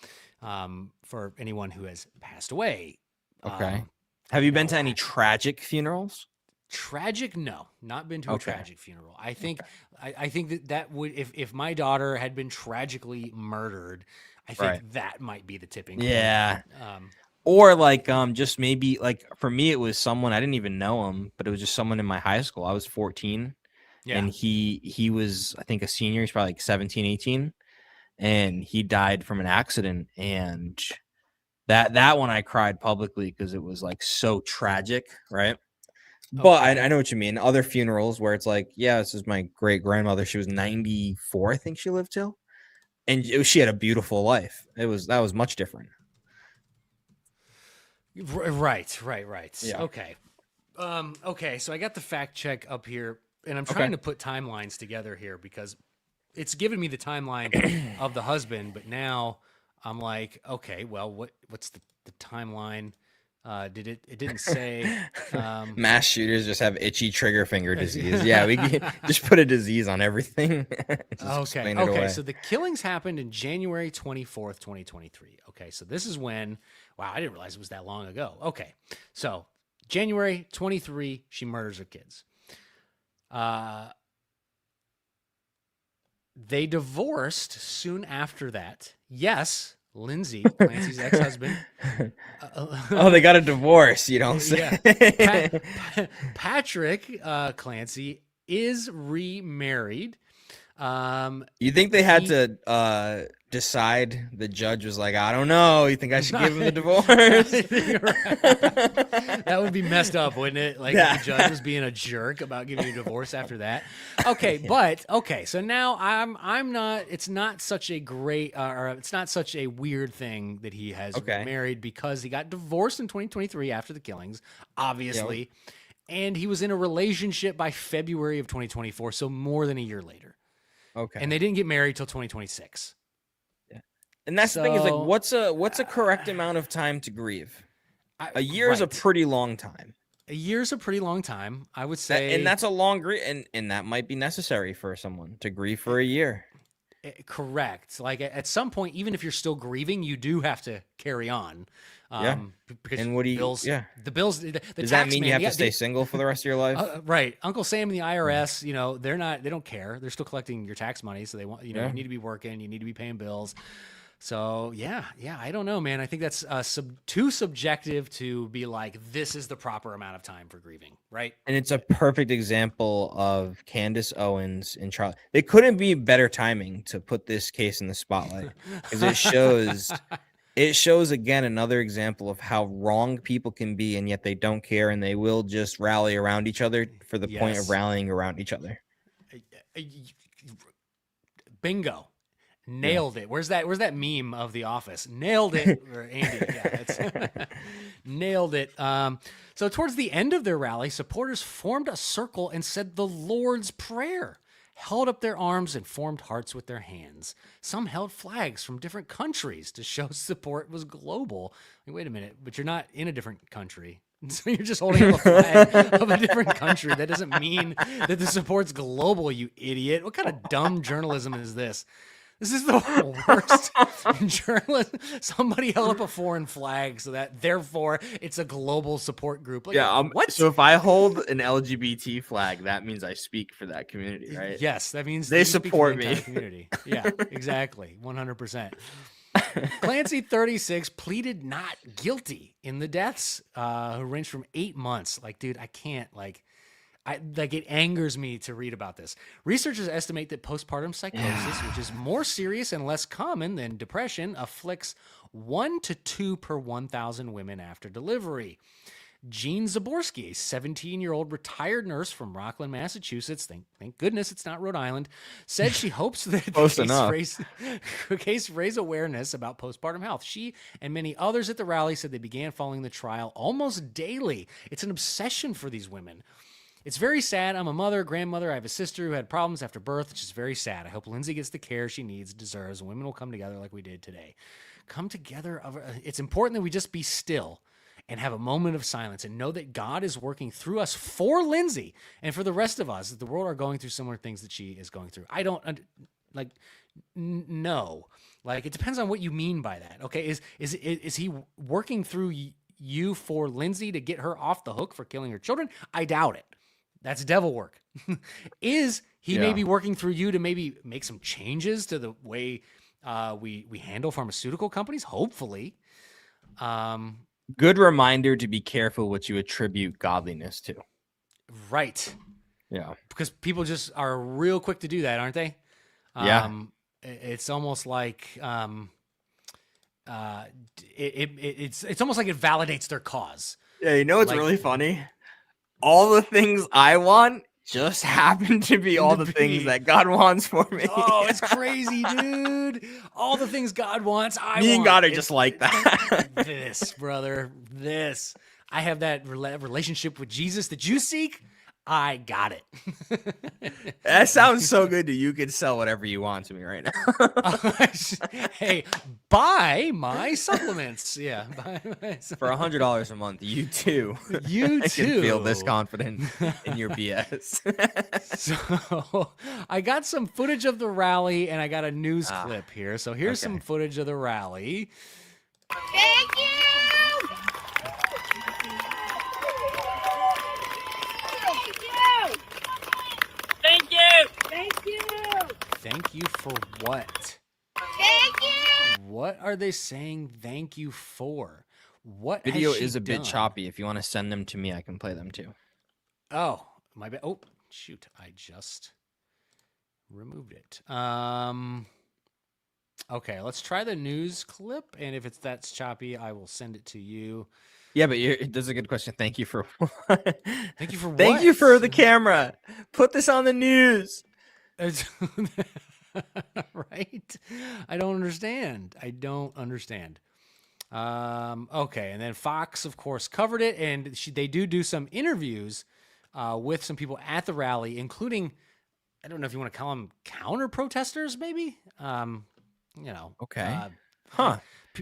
for anyone who has passed away. Okay. Have you been to any tragic funerals? Tragic? No, not been to a tragic funeral. I think I think that would, if my daughter had been tragically murdered, I think that might be the tipping point. Yeah. Or like just maybe like for me it was someone I didn't even know him, but it was just someone in my high school. I was 14 and he was I think a senior. He's probably like 17, 18, and he died from an accident. And that one I cried publicly because it was like so tragic, right? But I know what you mean. Other funerals where it's like, yeah, this is my great grandmother. She was 94, I think she lived till, and she had a beautiful life. That was much different. Right. Yeah. Okay. Okay. So I got the fact check up here, and I'm trying to put timelines together here because it's given me the timeline of the husband, but now I'm like, okay, well, what's the timeline? It didn't say. Mass shooters just have itchy trigger finger disease. Yeah, we just put a disease on everything. Okay. So the killings happened in January 24th, 2023. Okay, so this is when. Wow, I didn't realize it was that long ago. Okay, so January 23, she murders her kids. They divorced soon after that. Yes. Lindsay, Clancy's ex-husband. They got a divorce, you don't say. Yeah. Patrick Clancy is remarried. You think they had to decide? The judge was like, I don't know. You think I should give him the divorce? That would be messed up, wouldn't it? Like if the judge was being a jerk about giving you a divorce after that. Okay, so now I'm not. It's not such a great, or it's not such a weird thing that he has married because he got divorced in 2023 after the killings, obviously. and he was in a relationship by February of 2024, so more than a year later. Okay. And they didn't get married till 2026. And that's the thing is, like, So, what's a correct amount of time to grieve? A year is a right. pretty long time. A year's a pretty long time, I would say. And that's a long grief, and that might be necessary for someone to grieve for a year. Correct. Like at some point, even if you're still grieving, you do have to carry on. Because And what do you? bills, Yeah. the bills. The Does that tax mean man, you have yeah, to stay single for the rest of your life? Right. Uncle Sam and the IRS, you know, they don't care. They're still collecting your tax money, so they want, you know, you need to be working, you need to be paying bills. So yeah, I don't know, man. I think that's too subjective to be like, this is the proper amount of time for grieving, right? And it's a perfect example of Candace Owens and Charlie. They couldn't be better timing to put this case in the spotlight, because it shows again another example of how wrong people can be, and yet they don't care, and they will just rally around each other for the point of rallying around each other. Bingo. Nailed it. Where's that meme of The Office? Nailed it. Or Andy. Yeah, nailed it. So towards the end of their rally, supporters formed a circle and said the Lord's Prayer, held up their arms and formed hearts with their hands. Some held flags from different countries to show support was global. Like, wait a minute, but you're not in a different country. So you're just holding up a flag of a different country. That doesn't mean that the support's global, you idiot. What kind of dumb journalism is this? This is the worst journalism. Somebody held up a foreign flag so that therefore it's a global support group. Like, what? So if I hold an LGBT flag, that means I speak for that community, right? Yes, that means they you speak for support the me. entire community. Yeah, exactly, 100%. Clancy, 36, pleaded not guilty in the deaths, who ranged from 8 months. Like, dude, I can't it angers me to read about this. Researchers estimate that postpartum psychosis, which is more serious and less common than depression, afflicts 1 to 2 per 1,000 women after delivery. Jean Zaborski, a 17-year-old retired nurse from Rockland, Massachusetts, thank goodness it's not Rhode Island, said she hopes that the case raise awareness about postpartum health. She and many others at the rally said they began following the trial almost daily. It's an obsession for these women. It's very sad. I'm a mother, grandmother. I have a sister who had problems after birth. It's just very sad. I hope Lindsay gets the care she needs, deserves, and women will come together like we did today. Come together. It's important that we just be still and have a moment of silence and know that God is working through us for Lindsay and for the rest of us, that the world are going through similar things that she is going through. I don't no. Like, it depends on what you mean by that. Okay. Is he working through you for Lindsay to get her off the hook for killing her children? I doubt it. That's devil work. Is he maybe working through you to maybe make some changes to the way we handle pharmaceutical companies? Hopefully. Good reminder to be careful what you attribute godliness to. Right. Yeah. Because people just are real quick to do that, aren't they? Yeah. It's almost like it's almost like it validates their cause. Yeah, you know what's really funny? All the things I want just happen to be all the things that God wants for me. Oh, it's crazy, dude. All the things God wants, Me and God are just like that. This, brother, this. I have that relationship with Jesus that you seek. I got it. That sounds so good to you. You can sell whatever you want to me right now. Hey, buy my supplements. Yeah. For $100 a month, you too. You I too. can feel this confident in your BS. So I got some footage of the rally and I got a news clip here. So here's some footage of the rally. Thank you! Thank you! Thank you! Thank you for what? Thank you! What are they saying thank you for? What Video has she is a bit done? choppy. If you want to send them to me, I can play them too. Oh, my bad. Oh, shoot. I just removed it. Okay, let's try the news clip. And if that's choppy, I will send it to you. Yeah, but that's a good question. Thank you for Thank you for what? Thank you for the camera. Put this on the news. Right? I don't understand. Okay, and then Fox, of course, covered it, and they do some interviews with some people at the rally, including, I don't know if you want to call them counter protesters, maybe. Okay. Huh.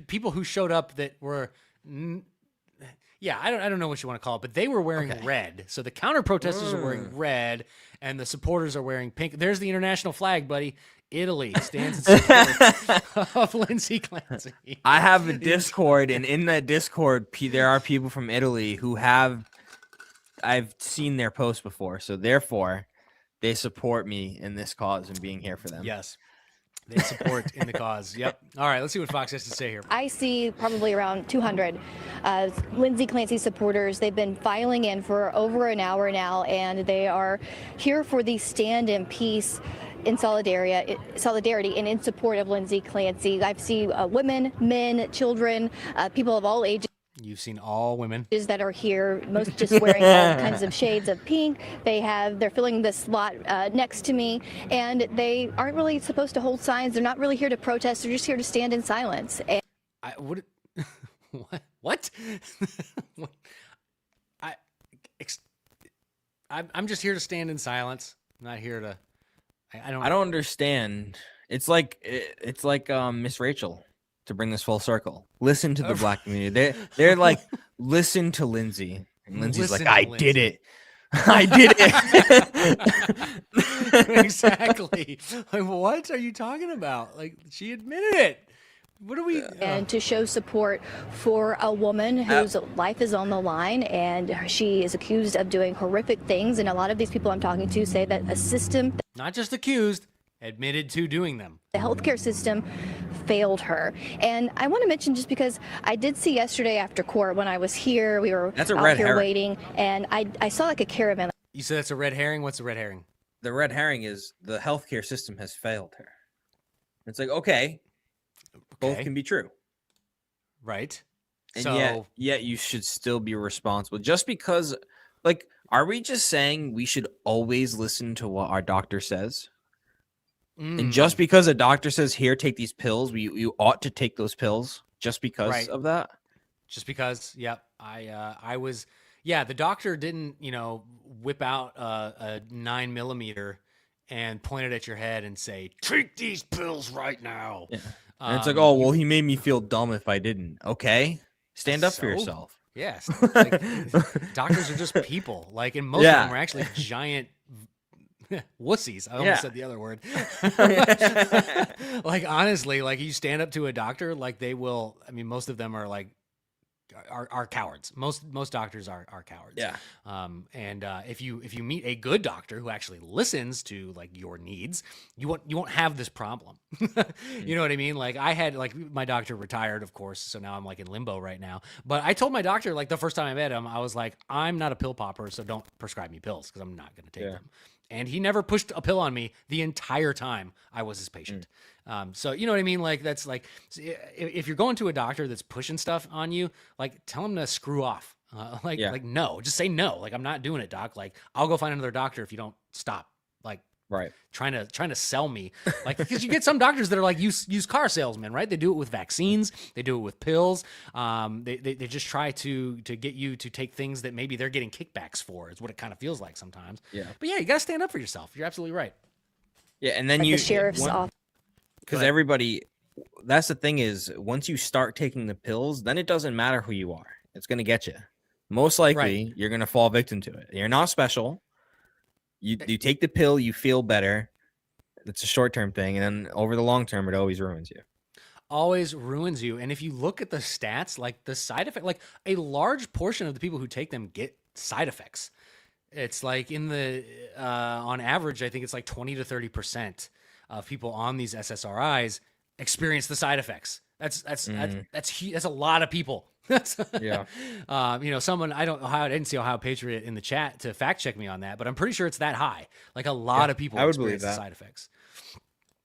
People who showed up that were, I don't know what you want to call it, but they were wearing red. So the counter protesters are wearing red, and the supporters are wearing pink. There's the international flag, buddy. Italy stands in support of Lindsay Clancy. I have a Discord, and in that Discord, there are people from Italy who I've seen their posts before, so therefore they support me in this cause and being here for them. Yes. They support in the cause. Yep. All right, let's see what Fox has to say here. I see probably around 200 Lindsay Clancy supporters. They've been filing in for over an hour now, and they are here for the stand in peace, in solidarity and in support of Lindsay Clancy. I've seen women, men, children, people of all ages. You've seen all women that are here, most just wearing all kinds of shades of pink. They're filling this lot next to me, and they aren't really supposed to hold signs. They're not really here to protest. They're just here to stand in silence. And what? I'm just here to stand in silence. I'm not here to. I don't understand. It's like Miss Rachel. To bring this full circle, listen to the Black community. They're like, listen to Lindsay, and Lindsay's like, I did it. I did it. Exactly. Like, what are you talking about? Like, she admitted it. What are we? And to show support for a woman whose life is on the line, and she is accused of doing horrific things. And a lot of these people I'm talking to say that a system, not just accused, admitted to doing them. The healthcare system failed her. And I want to mention, just because I did see yesterday after court when I was here, we were out here waiting, and I saw like a caravan. You said that's a red herring? What's a red herring? The red herring is the healthcare system has failed her. It's like, okay. Both can be true. Right. And yet you should still be responsible. Just because, like, are we just saying we should always listen to what our doctor says? And just because a doctor says, here, take these pills, you ought to take those pills just because of that? Just because, yep. The doctor didn't, whip out a 9mm and point it at your head and say, take these pills right now. Yeah. And it's like, oh, well, he made me feel dumb if I didn't. Okay. Stand up for yourself. Yes. Like, doctors are just people. Like, and most of them are actually giant wussies. I almost said the other word. Like, honestly, like, you stand up to a doctor, like, they will. I mean, most of them are like are cowards. Most doctors are cowards. Yeah. And if you meet a good doctor who actually listens to like your needs, you won't have this problem. You know what I mean? Like, I had, like, my doctor retired, of course, so now I'm like in limbo right now. But I told my doctor, like, the first time I met him, I was like, I'm not a pill popper, so don't prescribe me pills because I'm not going to take them. And he never pushed a pill on me the entire time I was his patient. So, you know what I mean? Like, that's like, if you're going to a doctor that's pushing stuff on you, like, tell him to screw off. Like, no, just say no. Like, I'm not doing it, doc. Like, I'll go find another doctor if you don't stop. Like, trying to sell me. Like, because you get some doctors that are like used car salesmen, right? They do it with vaccines. They do it with pills. They just try to get you to take things that maybe they're getting kickbacks for, is what it kind of feels like sometimes. Yeah. But yeah, you got to stand up for yourself. You're absolutely right. Yeah. And then the sheriff's office. Because everybody, that's the thing is, once you start taking the pills, then it doesn't matter who you are. It's going to get you. Most likely, you're going to fall victim to it. You're not special. You take the pill, you feel better. It's a short-term thing, and then over the long term, it always ruins you. Always ruins you. And if you look at the stats, like, the side effect, like, a large portion of the people who take them get side effects. It's like in the on average, I think it's like 20 to 30% of people on these SSRIs experience the side effects. That's a lot of people. Someone, I didn't see Ohio Patriot in the chat to fact check me on that, but I'm pretty sure it's that high. Like, a lot of people experience the side effects.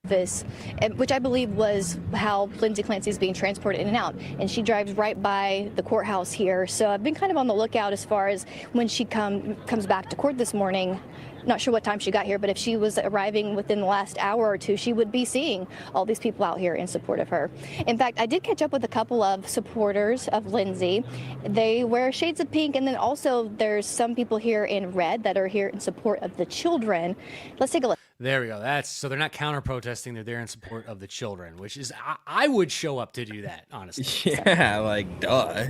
This, which I believe was how Lindsay Clancy is being transported in and out, and she drives right by the courthouse here. So I've been kind of on the lookout as far as when she comes back to court this morning. not sure what time she got here, but if she was arriving within the last hour or two, she would be seeing all these people out here in support of her. In fact, I did catch up with a couple of supporters of Lindsay. They wear shades of pink, and then also there's some people here in red that are here in support of the children. Let's take a look. There we go. So they're not counter protesting. They're there in support of the children, which is, I would show up to do that, honestly. Yeah, like duh.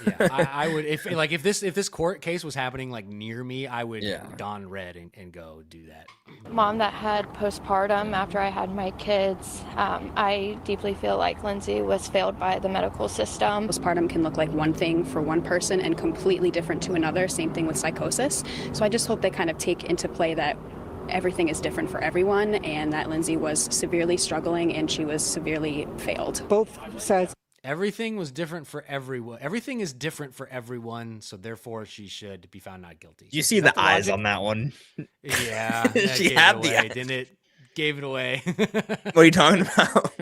Yeah, I would, if this court case was happening like near me, I would don red and go do that. Mom that had postpartum after I had my kids, I deeply feel like Lindsay was failed by the medical system. Postpartum can look like one thing for one person and completely different to another. Same thing with psychosis. So I just hope they kind of take into play that everything is different for everyone, and that Lindsay was severely struggling and she was severely failed. Both sides. Everything was different for everyone. Everything is different for everyone, so therefore she should be found not guilty. You see the eyes on that one? Yeah, she had the eyes. Didn't it? Gave it away. What are you talking about?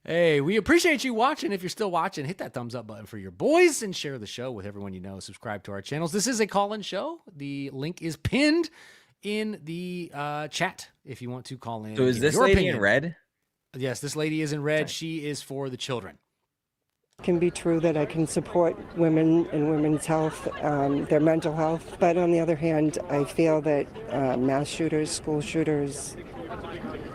Hey, we appreciate you watching. If you're still watching, hit that thumbs up button for your boys and share the show with everyone you know. Subscribe to our channels. This is a call-in show. The link is pinned in the chat if you want to call in. So is this lady in red? Yes, this lady is in red. She is for the children. It can be true that I can support women and women's health, their mental health. But on the other hand, I feel that mass shooters, school shooters,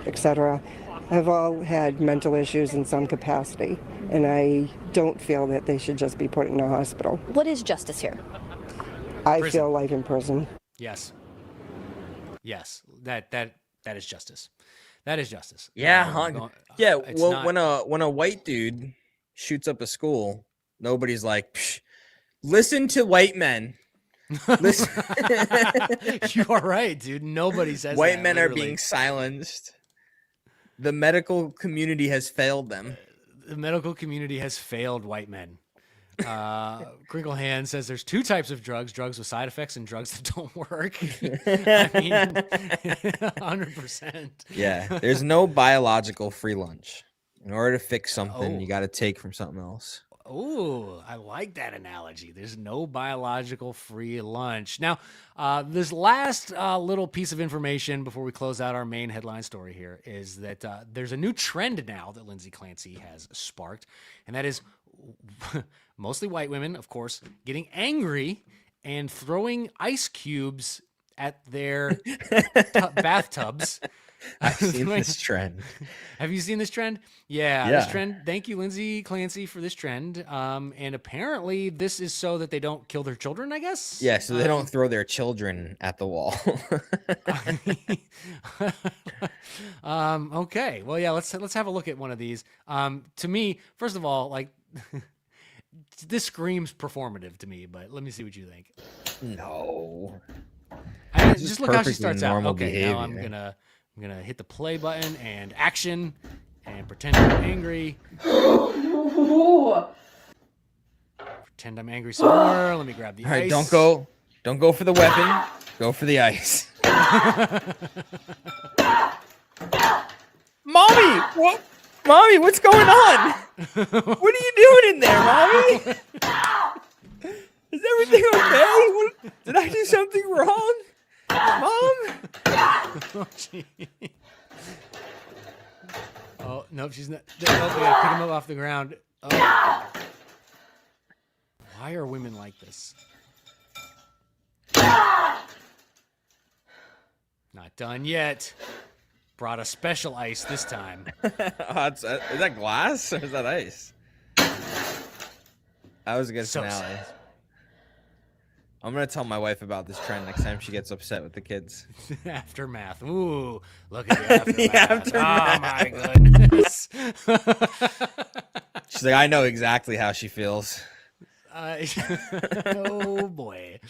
etc., have all had mental issues in some capacity. And I don't feel that they should just be put in a hospital. What is justice here? I feel life in prison. Yes. Yes, that is justice. That is justice. Yeah, well, when a white dude shoots up a school, nobody's like, psh, listen to white men. Listen. You are right, dude. Nobody says white that, men literally. are being silenced. The medical community has failed them. The medical community has failed white men. Crinkle Hand says there's two types of drugs with side effects and drugs that don't work. I mean, 100%. Yeah, there's no biological free lunch. In order to fix something, you got to take from something else. Oh, I like that analogy. There's no biological free lunch. Now, this last little piece of information before we close out our main headline story here is that there's a new trend now that Lindsay Clancy has sparked, and that is mostly white women, of course, getting angry and throwing ice cubes at their bathtubs. I've seen this trend. Have you seen this trend? Yeah, this trend. Thank you, Lindsay Clancy, for this trend. And apparently this is so that they don't kill their children, I guess? Yeah, so they don't throw their children at the wall. Okay. Well, yeah, let's have a look at one of these. To me, first of all, like this screams performative to me, but let me see what you think. No. Just look how she starts out. Okay, behavior. now I'm gonna hit the play button and action and pretend I'm angry. Pretend I'm angry some more. Let me grab the All right, ice. don't go for the weapon. Go for the ice. Mommy, what? Mommy, what's going on? What are you doing in there, Mommy? Is everything okay? Did I do something wrong? Mom? Oh, nope, she's not. Oh, we gotta pick him up off the ground. Oh. Why are women like this? Not done yet. Brought a special ice this time. Is that glass or is that ice? That was against So finale. sad. I'm gonna tell my wife about this trend next time she gets upset with the kids. Aftermath. Ooh, look at the aftermath. The Oh my goodness. She's like, I know exactly how she feels. Oh boy.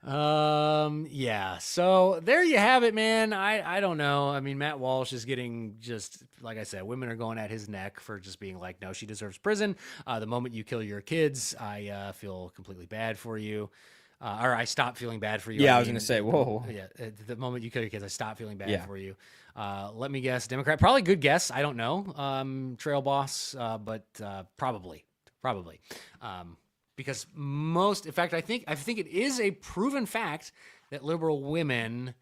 Yeah. So there you have it, man. I don't know. I mean, Matt Walsh is getting just, like I said, women are going at his neck for just being like, no, she deserves prison. The moment you kill your kids, I feel completely bad for you. Or I stop feeling bad for you. Yeah, I was going to say, whoa. Yeah, the moment you kill your kids, I stop feeling bad for you. Let me guess, Democrat. Probably good guess. I don't know. Trail boss, but probably. because in fact, I think it is a proven fact that liberal women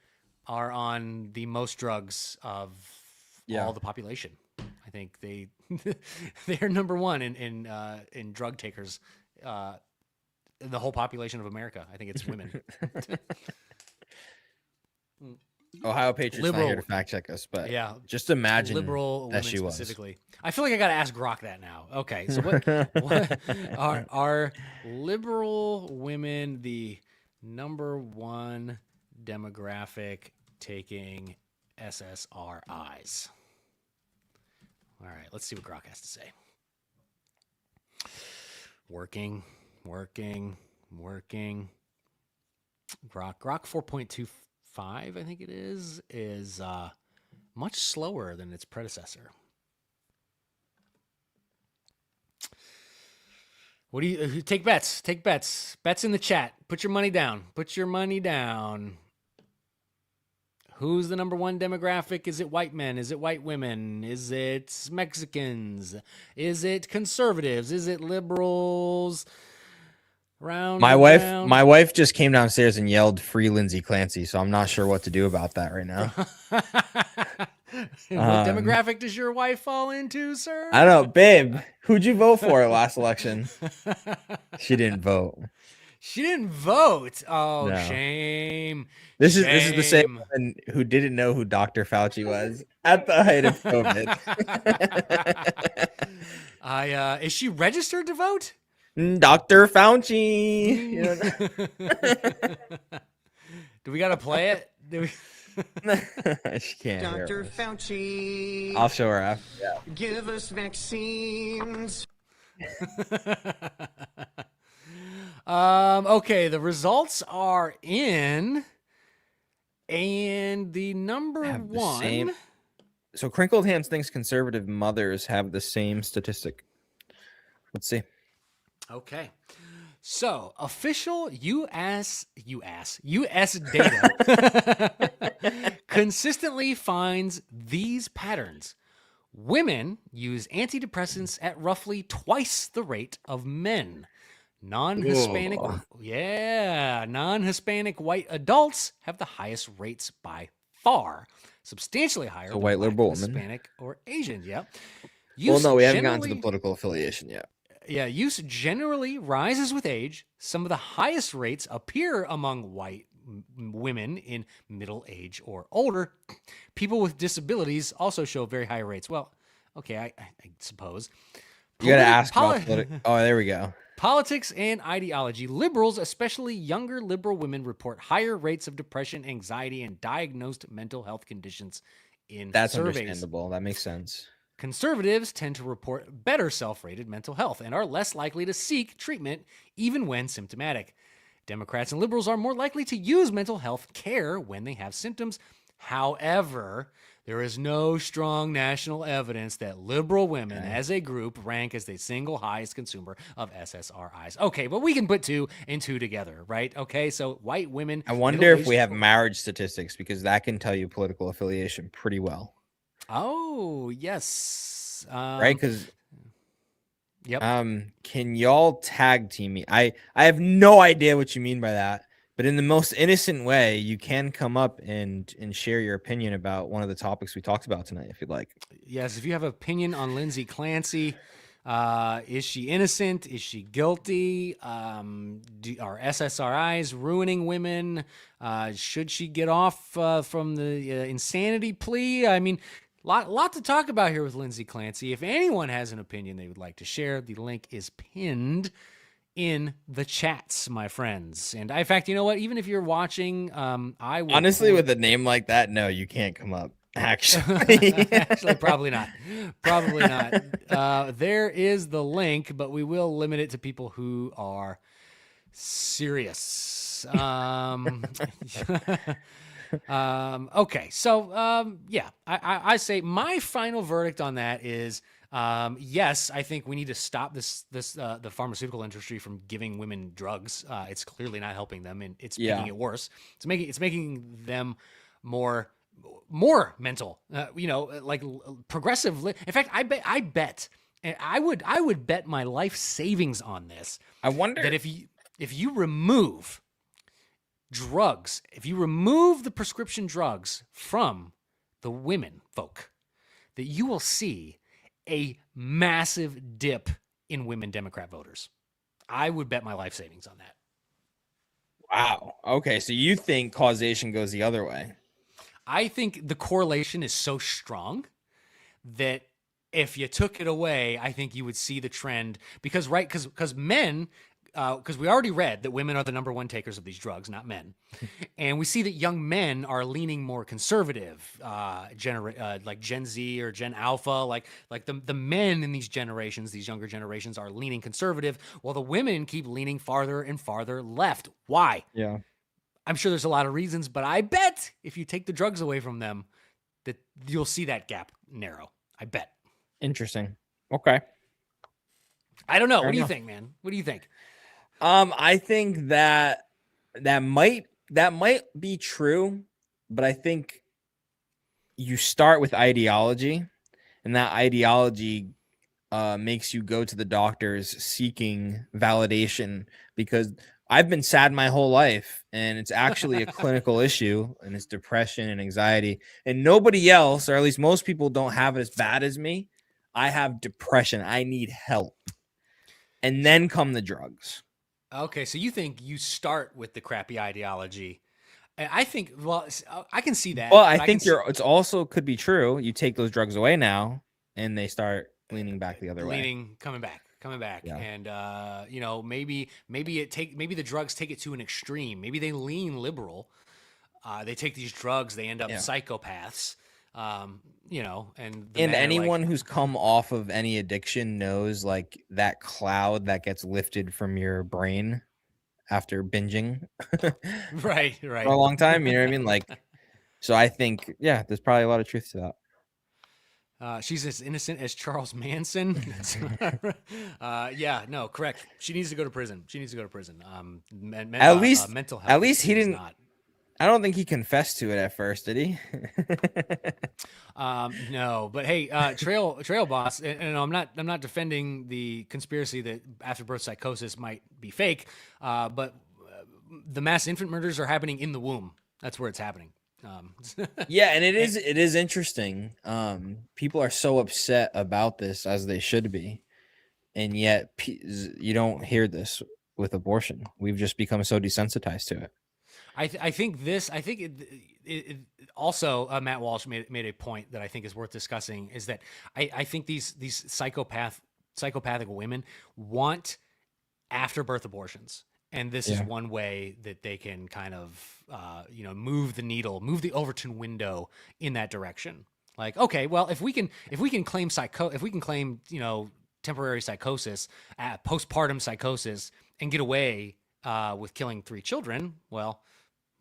are on the most drugs of all the population. I think they're number one in drug takers. The whole population of America. I think it's women. Ohio Patriots not here to fact check us, but just imagine liberal that women she was. specifically. I feel like I got to ask Grok that now. Okay, so what are liberal women the number one demographic taking SSRIs? All right, let's see what Grok has to say. Working. Grok 4.25, I think it is much slower than its predecessor. What do you take bets? Take bets. Bets in the chat. Put your money down. Who's the number one demographic? Is it white men? Is it white women? Is it Mexicans? Is it conservatives? Is it liberals? My wife just came downstairs and yelled "Free Lindsay Clancy," so I'm not sure what to do about that right now. What demographic does your wife fall into, sir? I don't know, babe. Who'd you vote for last election? She didn't vote. She didn't vote. Oh, No. Shame. This is the same woman who didn't know who Dr. Fauci was at the height of COVID. Is she registered to vote? Dr. Fauci. Do we gotta play it? She can't. Dr. Fauci. I'll show her after. Yeah. Give us vaccines. Okay, the results are in, and the number one. So Crinkled Hands thinks conservative mothers have the same statistic. Let's see. Okay. So, official US data consistently finds these patterns. Women use antidepressants at roughly twice the rate of men. Non-Hispanic white adults have the highest rates by far, substantially higher than white liberal women. Hispanic or Asian. Yeah. Well, no, we haven't gotten to the political affiliation yet. Yeah, use generally rises with age. Some of the highest rates appear among white women in middle age or older. People with disabilities also show very high rates. Well, okay, I suppose. You got to ask about Oh, there we go. Politics and ideology. Liberals, especially younger liberal women, report higher rates of depression, anxiety, and diagnosed mental health conditions in That's surveys. understandable. That makes sense. Conservatives tend to report better self-rated mental health and are less likely to seek treatment even when symptomatic. Democrats and liberals are more likely to use mental health care when they have symptoms. However, there is no strong national evidence that liberal women as a group rank as the single highest consumer of SSRIs. Okay, but we can put two and two together, right? Okay, so white women. I wonder if we have marriage statistics because that can tell you political affiliation pretty well. Oh, yes. Right? Because yep. Can y'all tag team me? I have no idea what you mean by that, but in the most innocent way, you can come up and share your opinion about one of the topics we talked about tonight, if you'd like. Yes, if you have an opinion on Lindsay Clancy, is she innocent? Is she guilty? Are SSRIs ruining women? Should she get off from the insanity plea? I mean, lot to talk about here with Lindsay Clancy. If anyone has an opinion they would like to share, the link is pinned in the chats, my friends. And in fact, you know what? Even if you're watching, I will honestly, with a name like that, no, you can't come up. Actually, probably not. Probably not. There is the link, but we will limit it to people who are serious. Okay, so yeah, I say my final verdict on that is yes, I think we need to stop the pharmaceutical industry from giving women drugs. It's clearly not helping them, and it's making it worse. It's making them more mental. Like progressive. In fact, I bet and I would bet my life savings on this. I wonder that if you remove drugs, if you remove the prescription drugs from the women folk, that you will see a massive dip in women Democrat voters. I would bet my life savings on that. Wow. Okay, so you think causation goes the other way? I think the correlation is so strong that if you took it away, I think you would see the trend because men, because we already read that women are the number one takers of these drugs, not men. And we see that young men are leaning more conservative, like Gen Z or Gen Alpha, like the men in these generations, these younger generations are leaning conservative, while the women keep leaning farther and farther left. Why? Yeah. I'm sure there's a lot of reasons, but I bet if you take the drugs away from them, that you'll see that gap narrow. I bet. Interesting. Okay. I don't know. Fair What do you enough. think, man? What do you think? I think that might be true, but I think you start with ideology, and that ideology makes you go to the doctors seeking validation, because I've been sad my whole life, and it's actually a clinical issue, and it's depression and anxiety, and nobody else, or at least most people, don't have it as bad as me. I have depression. I need help. And then come the drugs. Okay, so you think you start with the crappy ideology. I think, well, I can see that. Well, I think it's also could be true. You take those drugs away now, and they start leaning back the other way. Coming back. Yeah. And, maybe the drugs take it to an extreme. Maybe they lean liberal. They take these drugs, they end up psychopaths. And anyone who's come off of any addiction knows, like, that cloud that gets lifted from your brain after binging right for a long time, you know what I mean? Like, so I think there's probably a lot of truth to that. She's as innocent as Charles Manson. No, correct. She needs to go to prison. Mental health. At least he didn't. I don't think he confessed to it at first, did he? No, but hey, Trail Boss, and I'm not defending the conspiracy that afterbirth psychosis might be fake, but the mass infant murders are happening in the womb. That's where it's happening. Yeah, and it is interesting. People are so upset about this, as they should be, and yet you don't hear this with abortion. We've just become so desensitized to it. I think it also, Matt Walsh made a point that I think is worth discussing, is that I think these psychopathic women want afterbirth abortions. And this is one way that they can kind of, move the needle, move the Overton window in that direction. Like, okay, well, if we can claim temporary psychosis, postpartum psychosis, and get away with killing 3 children, well,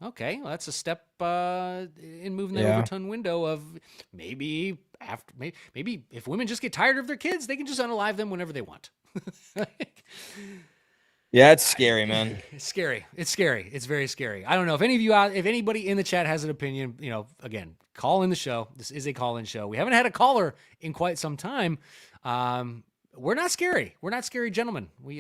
okay, well, that's a step in moving the Overton window of maybe if women just get tired of their kids, they can just unalive them whenever they want. Yeah, it's scary, man. It's scary. It's scary. It's very scary. I don't know if anybody in the chat has an opinion, again, call in the show. This is a call-in show. We haven't had a caller in quite some time. We're not scary. We're not scary gentlemen. We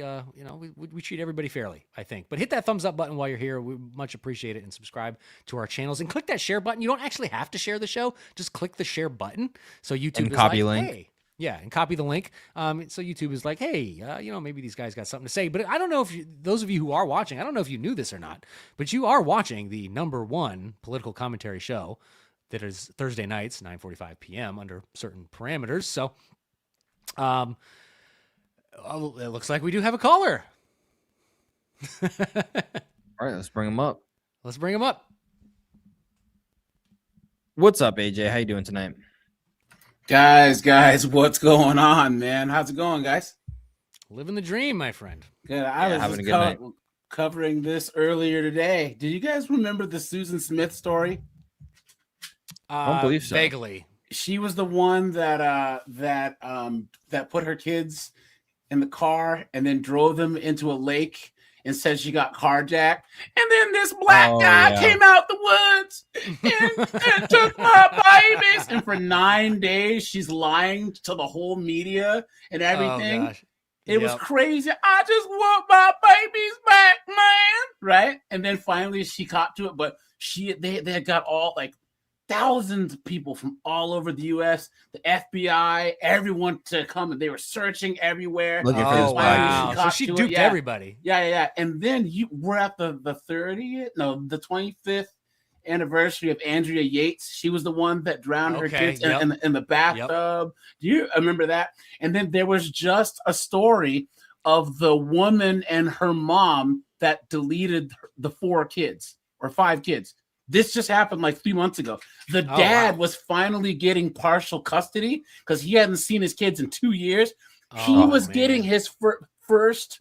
treat everybody fairly, I think. But hit that thumbs up button while you're here. We much appreciate it, and subscribe to our channels and click that share button. You don't actually have to share the show. Just click the share button. So YouTube and is copy like, link. hey. Yeah, and copy the link. So YouTube is like, hey, maybe these guys got something to say. But I don't know if those of you who are watching, I don't know if you knew this or not, but you are watching the #1 political commentary show that is Thursday nights, 9:45 p.m. under certain parameters. So, it looks like we do have a caller. All right, let's bring him up. What's up, AJ? How you doing tonight? Guys, what's going on, man? How's it going, guys? Living the dream, my friend. Good. I was having a good night. Covering this earlier today. Do you guys remember the Susan Smith story? I don't believe so. Vaguely. She was the one that put her kids in the car and then drove them into a lake and said she got carjacked. And then this black guy came out the woods and took my babies. And for 9 days, she's lying to the whole media and everything. Oh, gosh. It was crazy. I just want my babies back, man. Right? And then finally she caught to it, but they had got all like thousands of people from all over the U.S., the FBI, everyone to come, and they were searching everywhere. Looking for this wow. So she duped everybody. Yeah. And then we're at the 25th anniversary of Andrea Yates. She was the one that drowned her kids in the bathtub. Do you remember that? And then there was just a story of the woman and her mom that deleted the 4 kids or 5 kids. This just happened like 3 months ago. The dad was finally getting partial custody because he hadn't seen his kids in 2 years. He was getting his first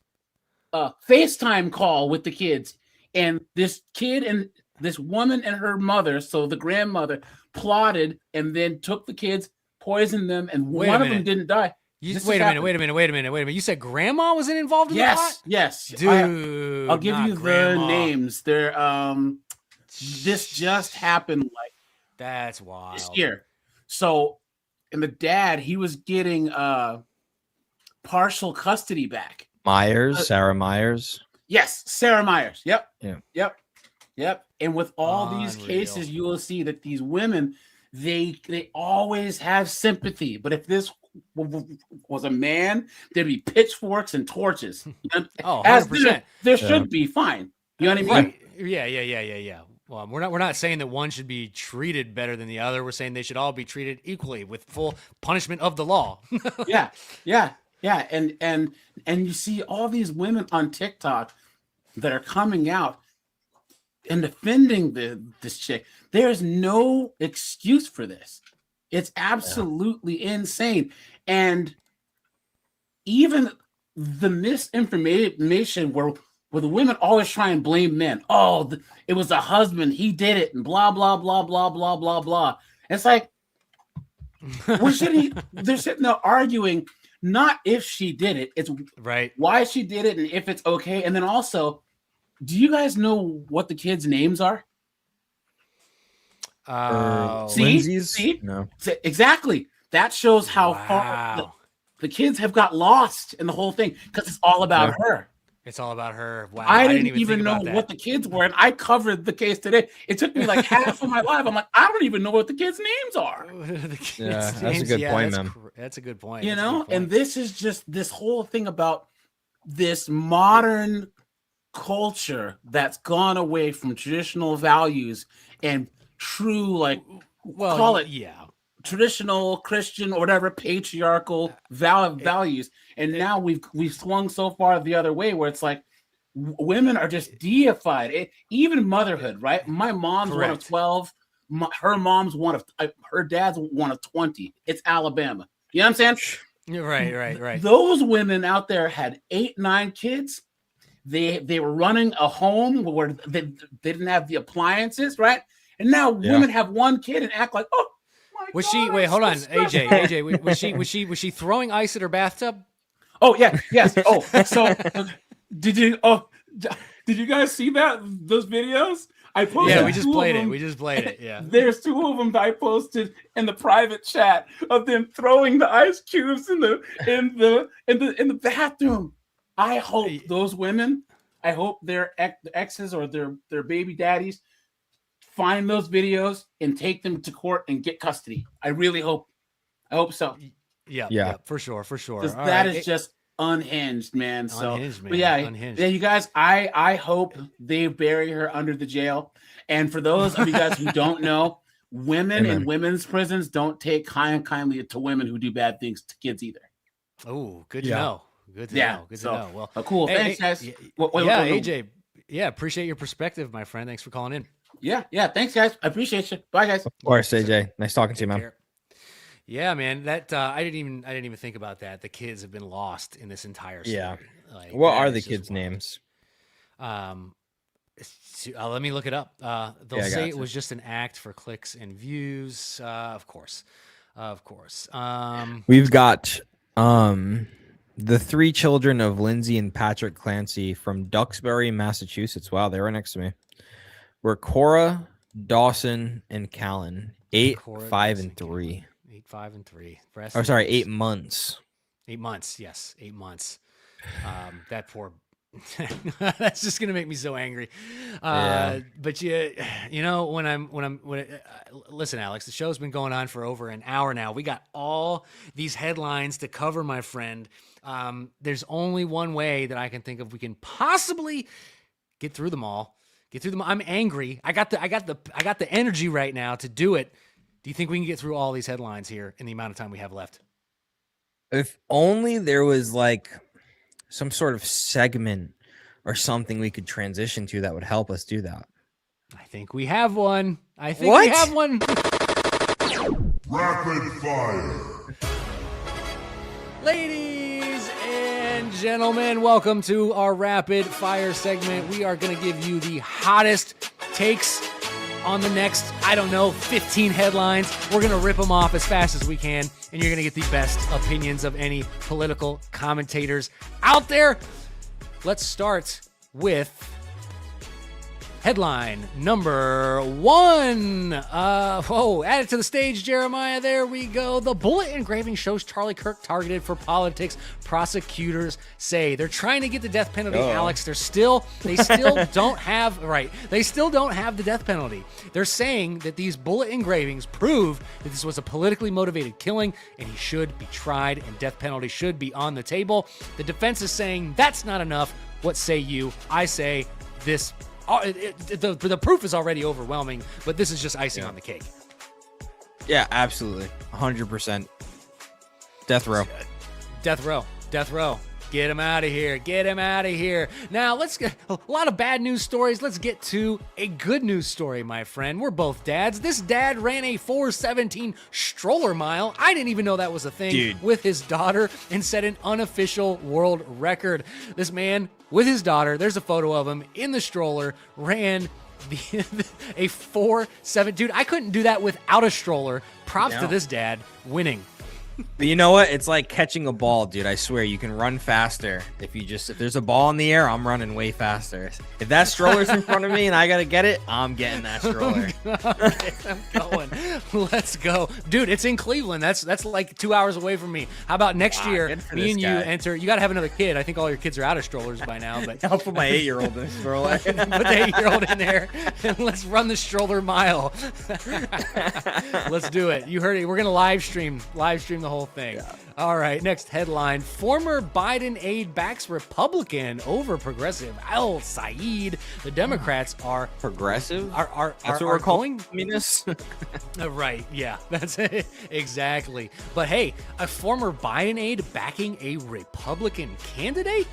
FaceTime call with the kids. And this kid and this woman and her mother, so the grandmother, plotted and then took the kids, poisoned them, and one of them didn't die. Wait a minute. You said grandma was involved in the plot? Yes. Dude. I'll give you the names. They're this just happened like that's wild this year. So, and the dad, he was getting partial custody back. Sarah Myers. Yes, Sarah Myers. Yep. Yeah. Yep. And with all these cases, you will see that these women, they always have sympathy. But if this was a man, there'd be pitchforks and torches. Oh, 100%. There should be fine. You know what I mean? Right. Yeah. Well, we're not saying that one should be treated better than the other. We're saying they should all be treated equally with full punishment of the law. Yeah. And you see all these women on TikTok that are coming out and defending this chick. There's no excuse for this. It's absolutely insane. And even the misinformation where the women always try and blame men. Oh, it was a husband. He did it and blah, blah, blah, blah, blah, blah, blah. It's like, they're sitting there arguing not if she did it. It's right why she did it and if it's okay. And then also, do you guys know what the kids' names are? Lindsay's? See? No. Exactly. That shows how far the kids have got lost in the whole thing because it's all about her. It's all about her. Wow. I didn't even know what the kids were, and I covered the case today. It took me like half of my life. I'm like, I don't even know what the kids' names are. That's a good point, man. That's a good point. You know, and this is just this whole thing about this modern culture that's gone away from traditional values and true, like, call it traditional Christian or whatever patriarchal values, and now we've swung so far the other way where it's like women are just deified. Even motherhood, right? My mom's one of 12. Her mom's her dad's one of 20. It's Alabama. You know what I'm saying? Right. Those women out there had 8, 9 kids. They were running a home where they didn't have the appliances, right? And now women have 1 kid and act like, oh. Was she? Wait, hold on, AJ. Was she throwing ice at her bathtub? Oh yeah, yes. Oh, so did you guys see those videos? I posted. Yeah, we just played it. Yeah. There's 2 of them that I posted in the private chat of them throwing the ice cubes in the bathroom. I hope those women, I hope their exes or their baby daddies find those videos and take them to court and get custody. I really hope. I hope so. Yeah, for sure. Because that is just unhinged, man. Unhinged. But yeah, you guys, I hope they bury her under the jail. And for those of you guys who don't know, women in women's prisons don't take kindly to women who do bad things to kids either. Oh, good to know. Good to know. Good to know. Well, cool. Thanks, guys. AJ. Yeah, appreciate your perspective, my friend. Thanks for calling in. Yeah. Thanks, guys. I appreciate you. Bye, guys. Of course, AJ. Nice talking to you, man. Yeah, man. That I didn't even think about that. The kids have been lost in this entire story. Yeah. What are the kids' names? Let me look it up. They'll say it was just an act for clicks and views. Of course. We've got The 3 children of Lindsay and Patrick Clancy from Duxbury, Massachusetts. Wow, they were next to me. Were Cora, Dawson, and Callan. 8, 5, and 3. 8, 5, and 3. Oh, sorry, 8 months. 8 months. Yes, 8 months. That poor. That's just gonna make me so angry. But you know, when listen, Alex, the show's been going on for over an hour now. We got all these headlines to cover, my friend. There's only one way that I can think of we can possibly get through them all. I'm angry. I got the energy right now to do it. Do you think we can get through all these headlines here in the amount of time we have left? If only there was like some sort of segment or something we could transition to that would help us do that. I think we have one. We have one. Rapid fire. Ladies and gentlemen, welcome to our rapid fire segment. We are going to give you the hottest takes on the next, 15 headlines. We're going to rip them off as fast as we can, and you're going to get the best opinions of any political commentators out there. Let's start with headline number 1. Add it to the stage, Jeremiah. There we go. The bullet engraving shows Charlie Kirk targeted for politics. Prosecutors say they're trying to get the death penalty. Alex, they still don't have They still don't have the death penalty. They're saying that these bullet engravings prove that this was a politically motivated killing, and he should be tried, and death penalty should be on the table. The defense is saying that's not enough. What say you? I say this. The proof is already overwhelming, but this is just icing on the cake. Yeah, absolutely. 100%. Death row. Death row. Get him out of here. Now, let's get a lot of bad news stories. Let's get to a good news story, my friend. We're both dads. This dad ran a 4:17 stroller mile. I didn't even know that was a thing with his daughter and set an unofficial world record. This man with his daughter, there's a photo of him in the stroller, ran a 4:7. Dude, I couldn't do that without a stroller. Props to this dad winning. But you know what? It's like catching a ball, dude. I swear you can run faster. If there's a ball in the air, I'm running way faster. If that stroller's in front of me and I got to get it, I'm getting that stroller. Okay, I'm going. Let's go. Dude, it's in Cleveland. That's like 2 hours away from me. How about next year, me and you enter? You got to have another kid. I think all your kids are out of strollers by now. But I'll put my 8-year-old in the stroller. Put the 8-year-old in there, and let's run the stroller mile. Let's do it. You heard it. We're going to live stream the whole thing. Yeah. All right, next headline. Former Biden aide backs Republican over progressive Al Saeed. The Democrats are progressive. That's what we're calling communists. Right, yeah, that's it. Exactly. But hey, a former Biden aide backing a Republican candidate?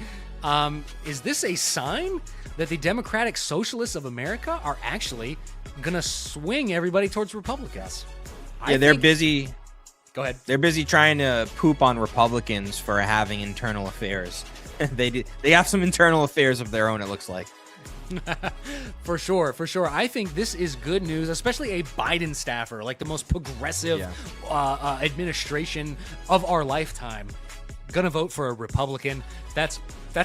Is this a sign that the Democratic Socialists of America are actually gonna swing everybody towards Republicans? Yeah, they're busy. Go ahead. They're busy trying to poop on Republicans for having internal affairs. They have some internal affairs of their own, it looks like. For sure. I think this is good news, especially a Biden staffer, like the most progressive administration of our lifetime. Gonna vote for a Republican. That's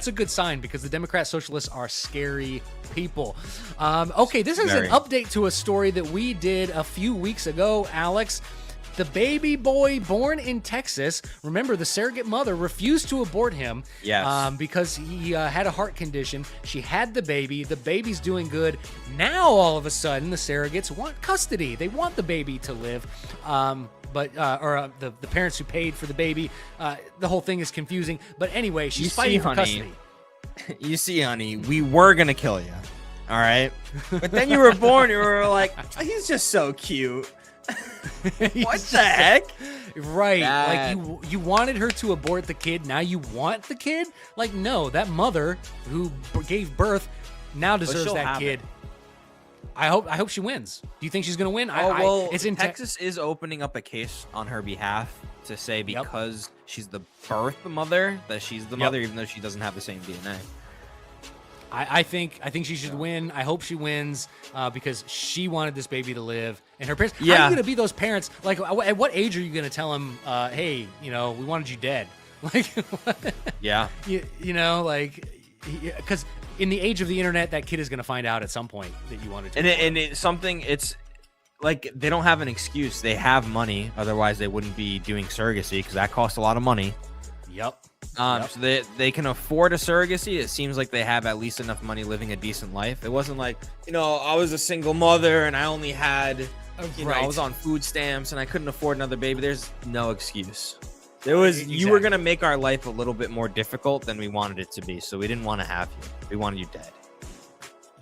a good sign because the Democrat Socialists are scary people. Okay, this is an update to a story that we did a few weeks ago, Alex. The baby boy born in Texas, remember the surrogate mother refused to abort him because he had a heart condition. She had the baby. The baby's doing good. Now, all of a sudden, the surrogates want custody. They want the baby to live. But the parents who paid for the baby, the whole thing is confusing. But anyway, she's fighting for custody. You see, honey, we were going to kill you. All right? But then you were born, you were like, oh, he's just so cute. What the heck? Right. Like you wanted her to abort the kid. Now you want the kid? Like, no, that mother who gave birth now deserves that kid. I hope she wins. Do you think she's going to win? It's in Texas is opening up a case on her behalf to say because she's the birth mother that she's the mother, even though she doesn't have the same DNA. I think she should win. I hope she wins because she wanted this baby to live, and her parents. How are you going to be those parents? Like, at what age are you going to tell them, hey, we wanted you dead? Like, Yeah. you know, like, because in the age of the internet, that kid is going to find out at some point that you wanted to. And it's like they don't have an excuse. They have money. Otherwise, they wouldn't be doing surrogacy because that costs a lot of money. Yep. So they can afford a surrogacy. It seems like they have at least enough money living a decent life. It wasn't like, I was a single mother and I only had, I was on food stamps and I couldn't afford another baby. There's no excuse. You were going to make our life a little bit more difficult than we wanted it to be. So we didn't want to have you. We wanted you dead.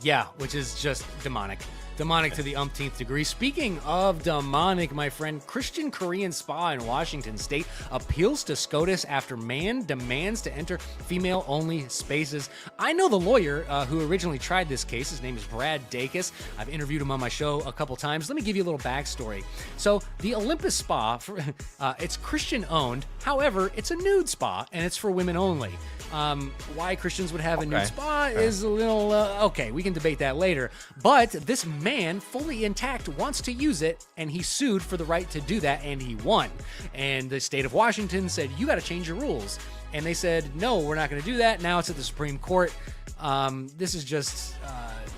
Yeah, which is just demonic. Demonic to the umpteenth degree. Speaking of demonic, my friend, Christian Korean spa in Washington state appeals to SCOTUS after man demands to enter female-only spaces. I know the lawyer who originally tried this case. His name is Brad Dacus. I've interviewed him on my show a couple times. Let me give you a little backstory. So the Olympus Spa, it's Christian-owned. However, it's a nude spa, and it's for women only. Why Christians would have a nude spa is a little okay, we can debate that later, but this man, fully intact, wants to use it, and he sued for the right to do that, and he won. And the state of Washington said, you got to change your rules, and they said, no, we're not going to do that. Now it's at the Supreme Court. This is just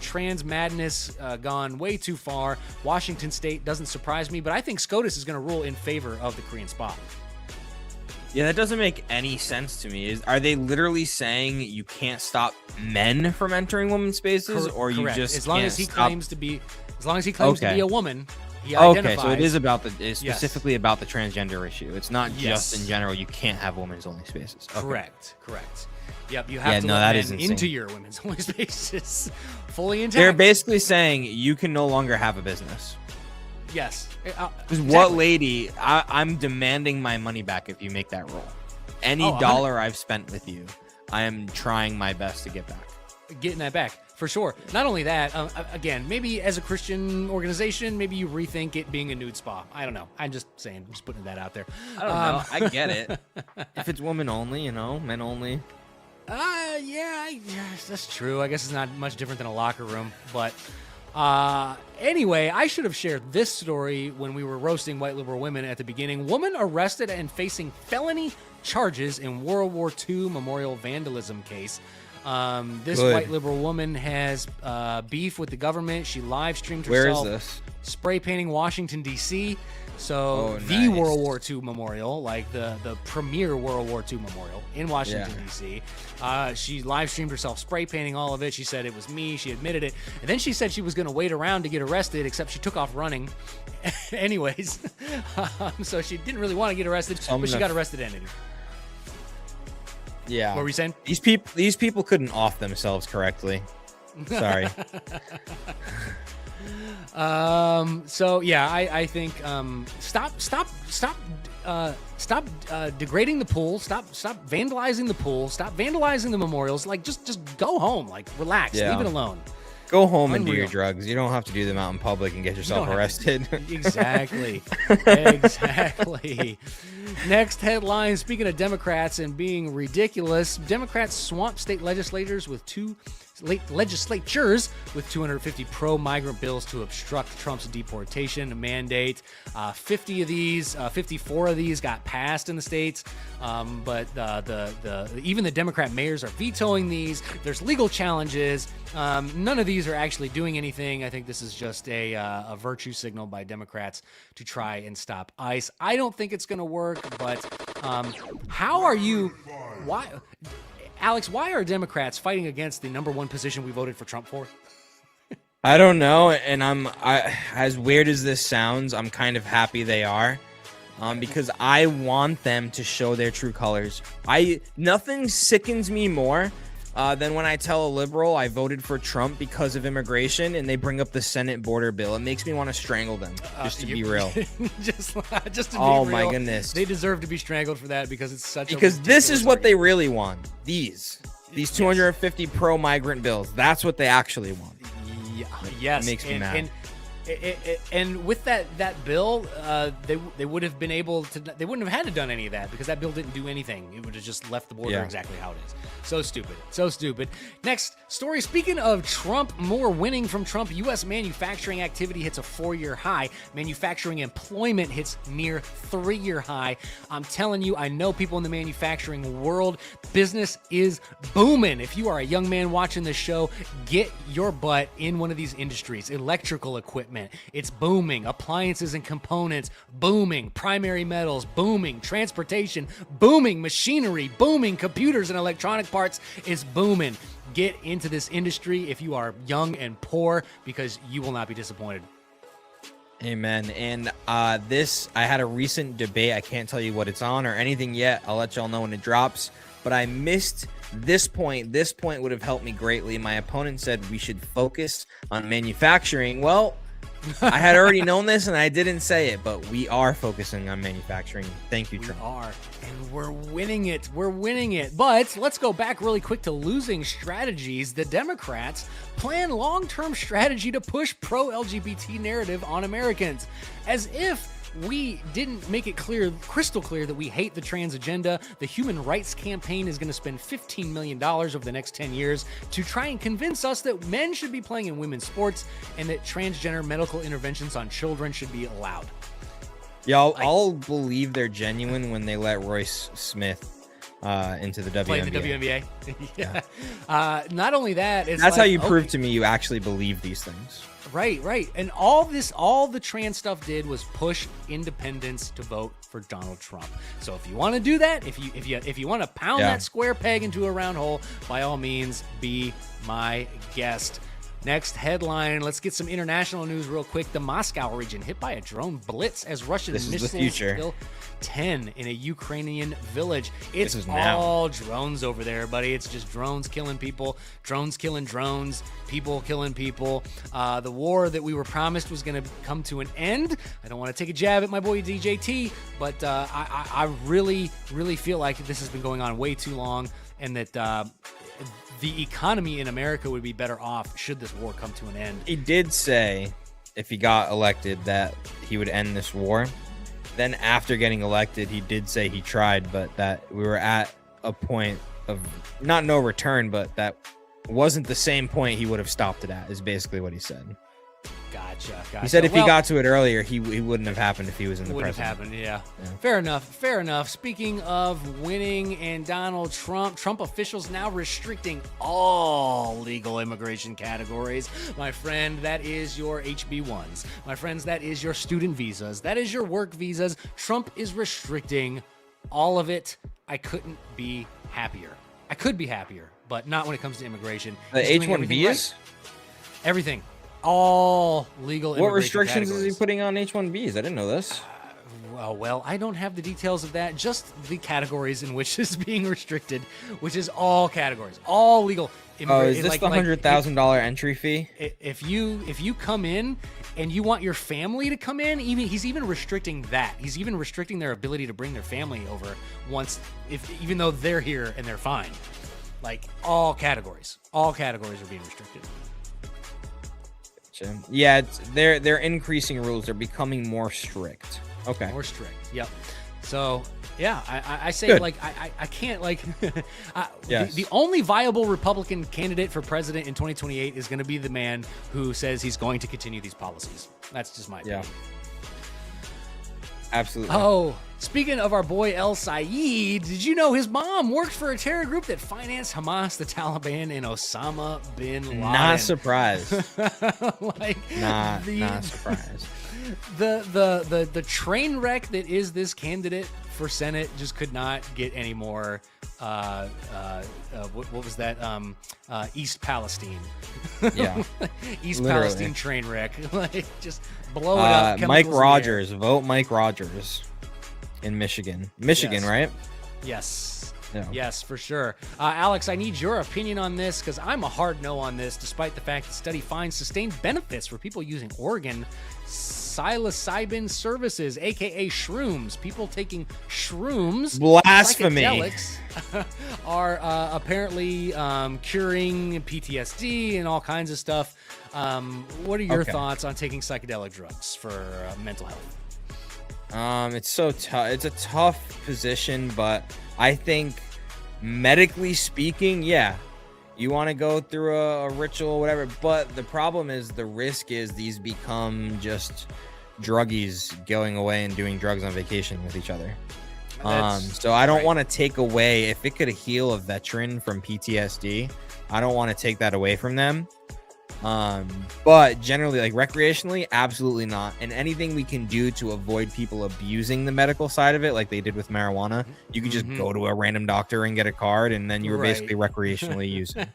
trans madness gone way too far. Washington state doesn't surprise me, but I think SCOTUS is going to rule in favor of the Korean spa. Yeah, that doesn't make any sense to me. Are they literally saying you can't stop men from entering women's spaces, or you Correct. just as long can't as he stop... claims to be a woman, he Okay, identifies. so it is about it's specifically about the transgender issue. It's not just in general. You can't have women's only spaces. Okay. Correct. Yep, you have to let men into your women's only spaces fully intact. They're basically saying you can no longer have a business. Yes. Because what lady? I'm demanding my money back if you make that rule. Any dollar I've spent with you, I am trying my best to get back. Getting that back, for sure. Not only that, again, maybe as a Christian organization, maybe you rethink it being a nude spa. I don't know. I'm just saying. I'm just putting that out there. I don't know. I get it. If it's women only, men only. Yeah, that's true. I guess it's not much different than a locker room, but... Anyway, I should have shared this story when we were roasting white liberal women at the beginning. Woman arrested and facing felony charges in World War II memorial vandalism case. This white liberal woman has beef with the government. She live streamed herself. Where is this? Spray painting Washington, D.C. So the World War II memorial, like the premier World War II memorial in Washington, D.C. She live streamed herself spray painting all of it. She said it was me. She admitted it. And then she said she was going to wait around to get arrested, except she took off running. Anyways, so she didn't really want to get arrested, but she got arrested anyway. Yeah. What were you saying? These people couldn't off themselves correctly. Sorry. So yeah, I think stop degrading the pool. Stop vandalizing the pool. Stop vandalizing the memorials. Like just go home. Like relax. Leave it alone. Go home and do your drugs. You don't have to do them out in public and get yourself arrested. Exactly. Next headline, speaking of Democrats and being ridiculous, Democrats swamp state legislatures with 250 pro-migrant bills to obstruct Trump's deportation mandate. 54 of these got passed in the states, but even the Democrat mayors are vetoing these. There's legal challenges. None of these are actually doing anything. I think this is just a virtue signal by Democrats to try and stop ICE. I don't think it's going to work, but Alex, why are Democrats fighting against the number one position we voted for Trump for? I don't know, and as weird as this sounds, I'm kind of happy they are, because I want them to show their true colors. Nothing sickens me more than when I tell a liberal I voted for Trump because of immigration, and they bring up the Senate border bill. It makes me want to strangle them, just to be real. just to be real. My goodness. They deserve to be strangled for that because it's such Because this is what they really want. These 250 pro-migrant bills. That's what they actually want. Yes. It makes me mad. And with that bill, they would have been able to. They wouldn't have had to done any of that because that bill didn't do anything. It would have just left the border exactly how it is. So stupid. So stupid. Next story. Speaking of Trump, more winning from Trump. U.S. manufacturing activity hits a 4-year high. Manufacturing employment hits near 3-year high. I'm telling you, I know people in the manufacturing world. Business is booming. If you are a young man watching this show, get your butt in one of these industries. Electrical equipment, it's booming. Appliances and components, booming. Primary metals, booming. Transportation, booming. Machinery, booming. Computers and electronic parts is booming. Get into this industry if you are young and poor, because you will not be disappointed. Amen. And I had a recent debate. I can't tell you what it's on or anything yet. I'll let y'all know when it drops. But I missed this point. This point would have helped me greatly. My opponent said we should focus on manufacturing. Well, I had already known this and I didn't say it, but we are focusing on manufacturing. Thank you, Trump. We are, and we're winning it. We're winning it. But let's go back really quick to losing strategies. The Democrats plan long-term strategy to push pro-LGBT narrative on Americans, as if we didn't make it crystal clear that we hate the trans agenda. The Human Rights Campaign is going to spend $15 million over the next 10 years to try and convince us that men should be playing in women's sports and that transgender medical interventions on children should be allowed. Yeah, I'll believe they're genuine when they let Royce Smith into the WNBA. Play in the WNBA. Yeah. Not only that, that's how you prove to me you actually believe these things. Right. And all the trans stuff did was push independents to vote for Donald Trump. So if you want to do that, if you want to pound that square peg into a round hole, by all means, be my guest. Next headline, let's get some international news real quick. The Moscow region hit by a drone blitz as Russian missiles kill 10 in a Ukrainian village. It's all drones over there, buddy. It's just drones killing people, drones killing drones, people killing people. The war that we were promised was going to come to an end. I don't want to take a jab at my boy DJT, but I really, really feel like this has been going on way too long, and that the economy in America would be better off should this war come to an end. He did say if he got elected that he would end this war. Then after getting elected, he did say he tried, but that we were at a point of not no return, but that wasn't the same point he would have stopped it at, is basically what he said. Gotcha. He said if he got to it earlier, he wouldn't have happened if he was in the wouldn't president. have happened, yeah. Fair enough. Speaking of winning and Donald Trump officials now restricting all legal immigration categories. My friend, that is your HB1s. My friends, that is your student visas. That is your work visas. Trump is restricting all of it. I couldn't be happier. I could be happier, but not when it comes to immigration. The H-1Bs? Everything. All legal immigration. What restrictions categories. is he putting on H-1Bs? I didn't know this. Well, I don't have the details of that. Just the categories in which it's being restricted, which is all categories, all legal. Is this the $100,000 entry fee? If you come in and you want your family to come in, he's even restricting that. He's even restricting their ability to bring their family over even though they're here and they're fine. Like all categories are being restricted. Yeah, they're increasing rules. They're becoming more strict. Okay. More strict. Yep. So yeah, I say Good. like I can't like Yes. the only viable Republican candidate for president in 2028 is going to be the man who says he's going to continue these policies. That's just my opinion. Absolutely. Oh, speaking of our boy El Sayed, did you know his mom worked for a terror group that financed Hamas, the Taliban, and Osama bin Laden? Not surprised. Not surprised. The train wreck that is this candidate for Senate just could not get any more. What was that? East Palestine. Yeah. East Literally. Palestine train wreck. Like just blow it up. Mike chemicals in the air. Rogers. Vote Mike Rogers in Michigan. Michigan, Yes. right? Yes. Yeah. Yes, for sure. Alex, I need your opinion on this because I'm a hard no on this, despite the fact the study finds sustained benefits for people using organ psilocybin services, aka shrooms. People taking shrooms, Blasphemy, psychedelics, are apparently curing PTSD and all kinds of stuff. What are your thoughts on taking psychedelic drugs for mental health? It's so tough. It's a tough position, but I think medically speaking, yeah, you want to go through a ritual or whatever, but the problem is the risk is these become just druggies going away and doing drugs on vacation with each other. So I don't want to take away, if it could heal a veteran from PTSD, I don't want to take that away from them. But generally, like recreationally, absolutely not. And anything we can do to avoid people abusing the medical side of it, like they did with marijuana, you could just go to a random doctor and get a card, and then you were basically recreationally using.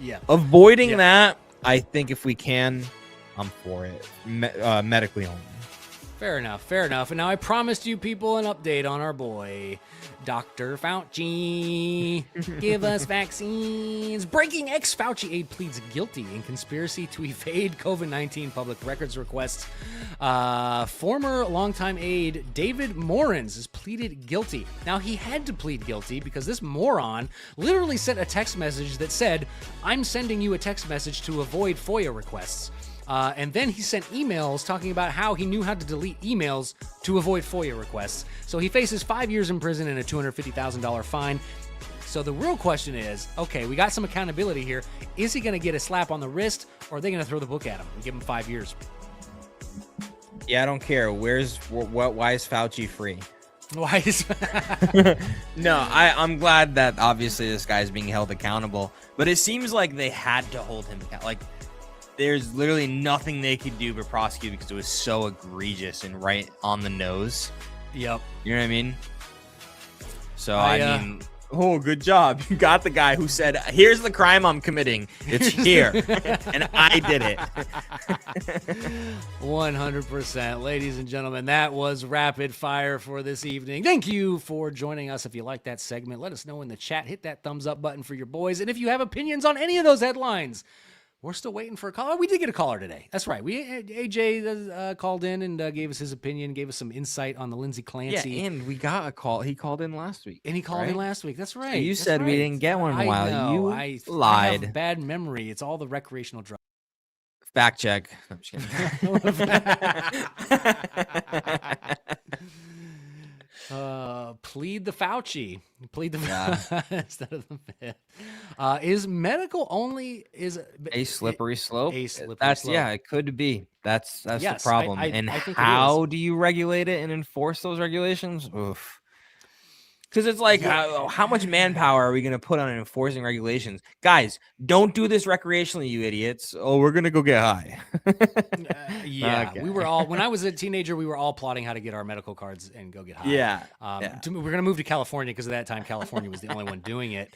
Yeah. Avoiding that, I think if we can, I'm for it. Medically only. Fair enough. Fair enough. And now I promised you people an update on our boy, Dr. Fauci. Give us vaccines. Breaking ex-Fauci aide pleads guilty in conspiracy to evade COVID-19 public records requests. Former longtime aide David Morans has pleaded guilty. Now, he had to plead guilty because this moron literally sent a text message that said, "I'm sending you a text message to avoid FOIA requests." And then he sent emails talking about how he knew how to delete emails to avoid FOIA requests. So he faces 5 years in prison and a $250,000 fine. So the real question is, okay, we got some accountability here. Is he going to get a slap on the wrist, or are they going to throw the book at him and give him 5 years? Yeah, I don't care. Why is Fauci free? Why is No, I'm glad that obviously this guy's being held accountable, but it seems like they had to hold him accountable. Like, there's literally nothing they could do but prosecute because it was so egregious and right on the nose. Yep. You know what I mean? So, I mean, oh, good job. You got the guy who said, here's the crime I'm committing. It's here. And I did it. 100%. Ladies and gentlemen, that was Rapid Fire for this evening. Thank you for joining us. If you like that segment, let us know in the chat. Hit that thumbs up button for your boys. And if you have opinions on any of those headlines, we're still waiting for a caller. We did get a caller today. That's right. AJ called in and gave us his opinion, gave us some insight on the Lindsay Clancy. Yeah, and we got a call. He called in last week. And he called in last week. That's right. So you That's said we right. didn't get one in a while. I lied. have bad memory. It's all the recreational drugs. Fact check. I'm just kidding. Plead the Fauci. Plead the instead of the fifth. Is medical only a slippery slope? A slippery slope. Yeah, it could be. That's yes, the problem. I and think how do you regulate it and enforce those regulations? Oof. Because it's like, how much manpower are we going to put on enforcing regulations? Guys, don't do this recreationally, you idiots. Oh, we're going to go get high. We were all, when I was a teenager, we were all plotting how to get our medical cards and go get high. Yeah. We're going to move to California because at that time, California was the only one doing it.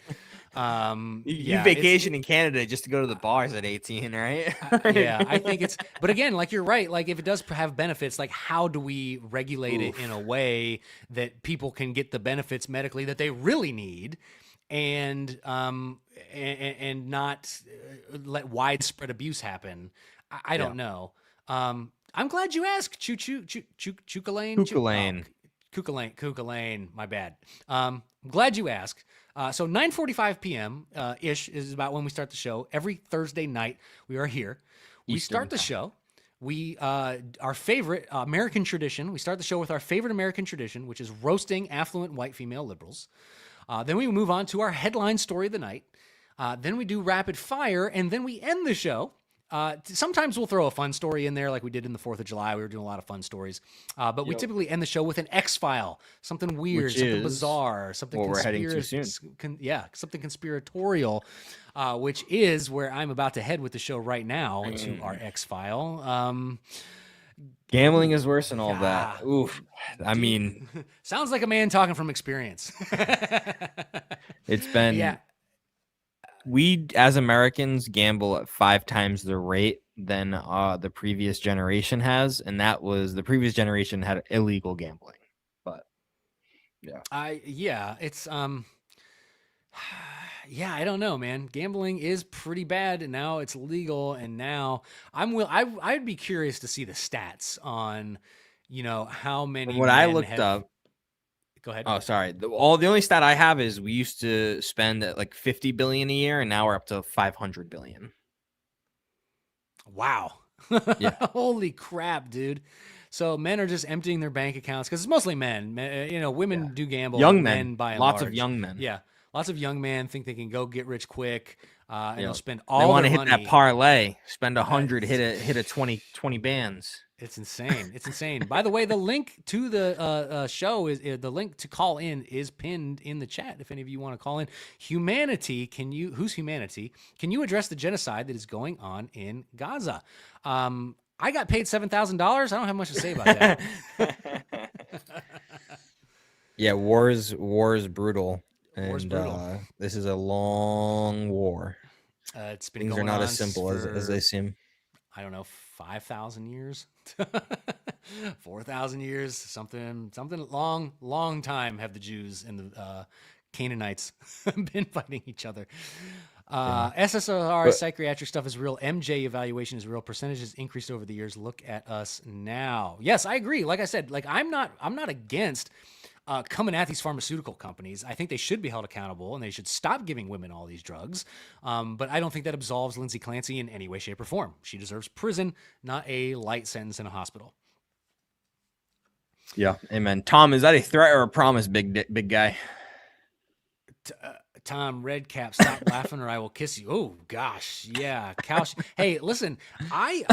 You vacation in Canada just to go to the bars at 18, right? Yeah, I think it's, but again, like you're right. Like if it does have benefits, like how do we regulate it in a way that people can get the benefits medically that they really need, and not let widespread abuse happen? I don't know. I'm glad you asked. Kukalane. My bad. I'm glad you asked. So 9:45 p.m. Ish is about when we start the show. Every Thursday night we are here. We start the show. We our favorite American tradition. We start the show with our favorite American tradition, which is roasting affluent white female liberals. Then we move on to our headline story of the night. Then we do rapid fire, and then we end the show. Sometimes we'll throw a fun story in there like we did in the 4th of July. We were doing a lot of fun stories. But we typically end the show with an X-file, something weird, something bizarre, something we're heading to soon. Something conspiratorial, which is where I'm about to head with the show right now to our X-file. Gambling is worse than all that. Oof. I mean, sounds like a man talking from experience. It's been we as Americans gamble at 5 times the rate than the previous generation has, and that was the previous generation had illegal gambling. But it's Yeah, I don't know, man. Gambling is pretty bad, and now it's legal. And now I'd be curious to see the stats on, how many. From what I men looked have, up. Go ahead. Oh, sorry. The only stat I have is we used to spend like 50 billion a year, and now we're up to 500 billion. Wow. Yeah. Holy crap, dude. So men are just emptying their bank accounts because it's mostly men. Women do gamble. Young but men. by and Lots large. of young men. Yeah. Lots of young men think they can go get rich quick, and they'll spend They all want their to hit money. that parlay, spend 100, hit a 20 bands. It's insane. It's insane. By the way, the link to the show is the link to call in is pinned in the chat. If any of you want to call in, who's humanity? Can you address the genocide that is going on in Gaza? I got paid $7,000. I don't have much to say about that. Yeah, war is brutal. War's brutal. This is a long war. It's been Things going are not on as simple as they seem. I don't know, 5,000 years, 4,000 years, something long time have the Jews and the Canaanites been fighting each other. SSRI psychiatric stuff is real. MJ evaluation is real. Percentages increased over the years. Look at us now. Yes, I agree. Like I said, I'm not against coming at these pharmaceutical companies. I think they should be held accountable and they should stop giving women all these drugs. But I don't think that absolves Lindsay Clancy in any way, shape, or form. She deserves prison, not a light sentence in a hospital. Yeah, amen. Tom, is that a threat or a promise, big guy? Tom Redcap, stop laughing or I will kiss you. Oh gosh, yeah, Cauchy. Hey, listen, I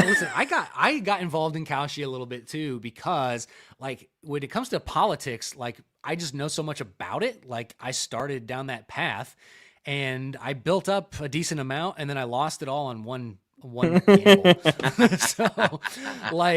got involved in Cauchy a little bit too because like when it comes to politics, like I just know so much about it. Like I started down that path, and I built up a decent amount, and then I lost it all on one gamble. So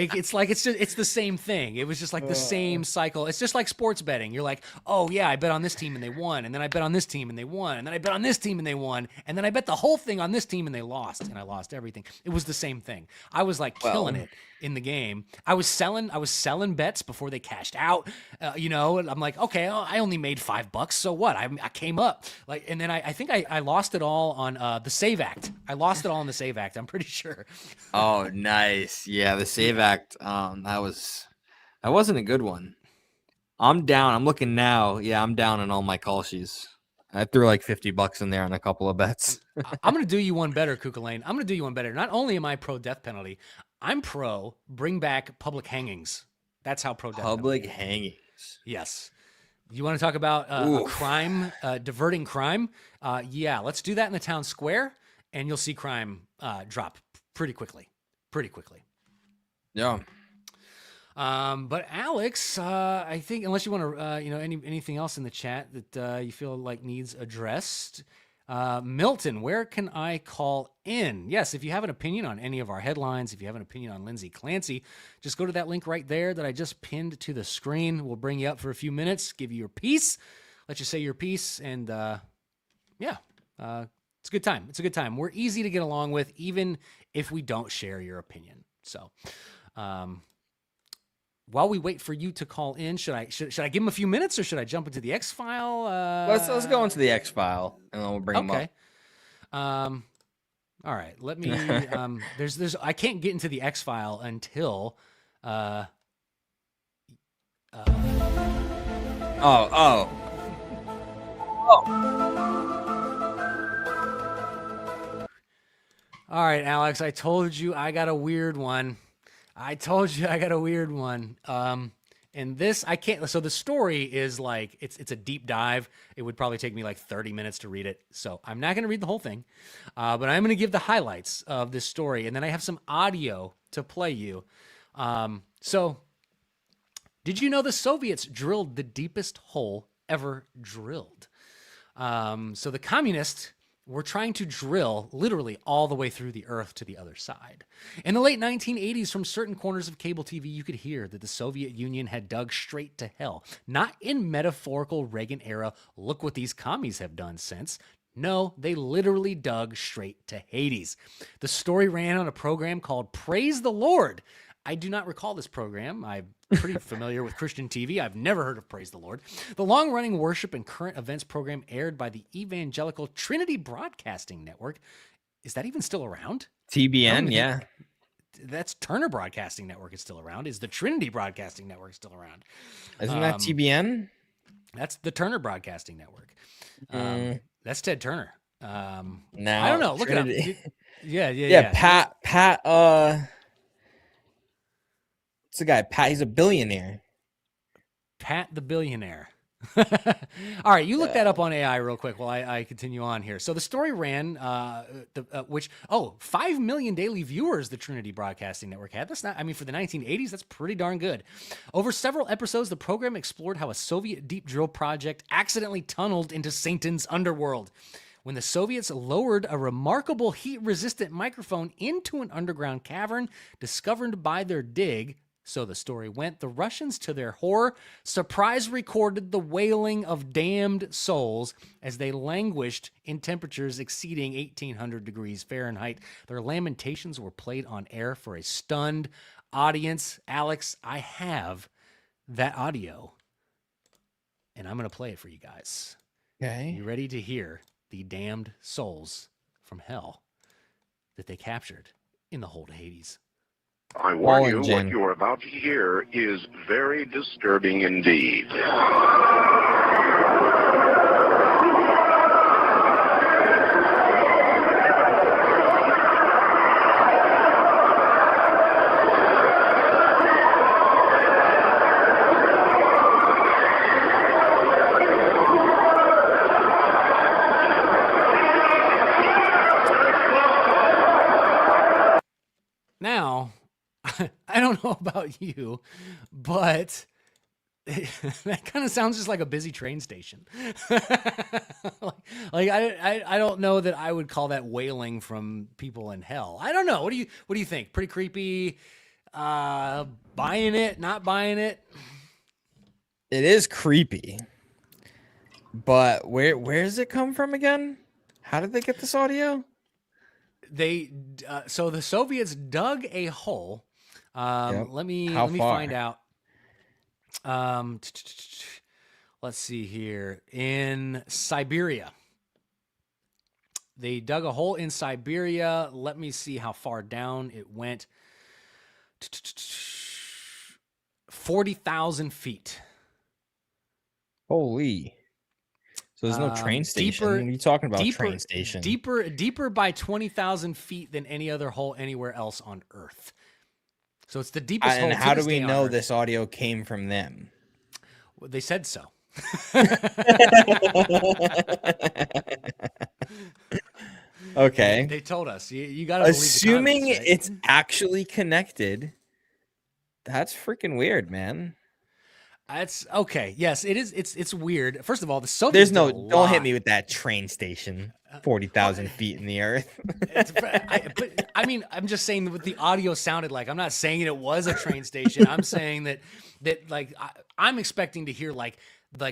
it's the same thing. It was just like the same cycle. It's just like sports betting. You're like, oh yeah, I bet on this team and they won, and then I bet on this team and they won, and then I bet on this team and they won, and then I bet the whole thing on this team and they lost, and I lost everything. It was the same thing. I was like killing it in the game. I was selling bets before they cashed out. And I'm like, okay, I only made $5, so what? I came up and then I think I lost it all on the Save Act. I lost it all on the Save Act. I'm pretty sure. Oh, nice. Yeah, the Save Act. That wasn't a good one. I'm down. I'm looking now. Yeah, I'm down on all my call sheets. I threw like $50 in there on a couple of bets. I'm going to do you one better, Kukalane. I'm going to do you one better. Not only am I pro death penalty, I'm pro bring back public hangings. That's how pro death public penalty. Hangings. Yes. You want to talk about a crime, diverting crime? Yeah, let's do that in the town square, and you'll see crime drop pretty quickly. Yeah. But Alex, I think unless you want to, anything else in the chat that you feel like needs addressed, Milton, where can I call in? Yes, if you have an opinion on any of our headlines, if you have an opinion on Lindsay Clancy, just go to that link right there that I just pinned to the screen. We'll bring you up for a few minutes, give you your piece, let you say your piece, and it's a good time. It's a good time. We're easy to get along with, even if we don't share your opinion. So, while we wait for you to call in, should I give him a few minutes or should I jump into the X file? Let's go into the X file and then we'll bring him up. All right. Let me. I can't get into the X file until. Oh. All right, Alex. I told you I got a weird one. And this, I can't, so the story is like, it's a deep dive. It would probably take me like 30 minutes to read it. So I'm not going to read the whole thing, but I'm going to give the highlights of this story. And then I have some audio to play you. So did you know the Soviets drilled the deepest hole ever drilled? So the communists were trying to drill literally all the way through the earth to the other side. In the late 1980s, from certain corners of cable TV, you could hear that the Soviet Union had dug straight to hell. Not in metaphorical Reagan era, look what these commies have done since. No, they literally dug straight to Hades. The story ran on a program called Praise the Lord I do not recall this program. I'm pretty familiar with Christian TV. I've never heard of Praise the Lord. The long-running worship and current events program aired by the evangelical Trinity Broadcasting Network. Is that even still around? TBN, yeah. That's Turner Broadcasting Network is still around. Is the Trinity Broadcasting Network still around? Isn't that TBN? That's the Turner Broadcasting Network. That's Ted Turner. No, I don't know. Look it up. Yeah. Pat. What's the guy? Pat. He's a billionaire. Pat the billionaire. All right, you look that up on AI real quick while I continue on here. So the story ran, 5 million daily viewers the Trinity Broadcasting Network had. That's not, I mean, for the 1980s, that's pretty darn good. Over several episodes, the program explored how a Soviet deep drill project accidentally tunneled into Satan's underworld. When the Soviets lowered a remarkable heat-resistant microphone into an underground cavern discovered by their dig, so the story went, the Russians, to their horror, surprise recorded the wailing of damned souls as they languished in temperatures exceeding 1,800 degrees Fahrenheit. Their lamentations were played on air for a stunned audience. Alex, I have that audio, and I'm going to play it for you guys. Okay. You ready to hear the damned souls from hell that they captured in the hole to Hades? I warn you, what you are about to hear is very disturbing indeed. Now, I don't know about you, but that kind of sounds just like a busy train station. I don't know that I would call that wailing from people in hell. I don't know. What do you think? Pretty creepy. Buying it? Not buying it? It is creepy. But where does it come from again? How did they get this audio? So the Soviets dug a hole. Let me find out. Let's see here. In Siberia. They dug a hole in Siberia. Let me see how far down it went. 40,000 feet. Holy. So there's no train station. What are you talking about? Train station. Deeper by 20,000 feet than any other hole anywhere else on Earth. So it's the deepest hole. And how do we know this audio came from them? Well, they said so. Okay. They told us. You got to believe assuming the comments, right? it's actually connected. That's freaking weird, man. That's okay. Yes, it is. It's weird. First of all, the Soviets. Don't hit me with that train station. 40,000 feet in the earth. I mean, I'm just saying what the audio sounded like. I'm not saying it was a train station. I'm saying that like I'm expecting to hear like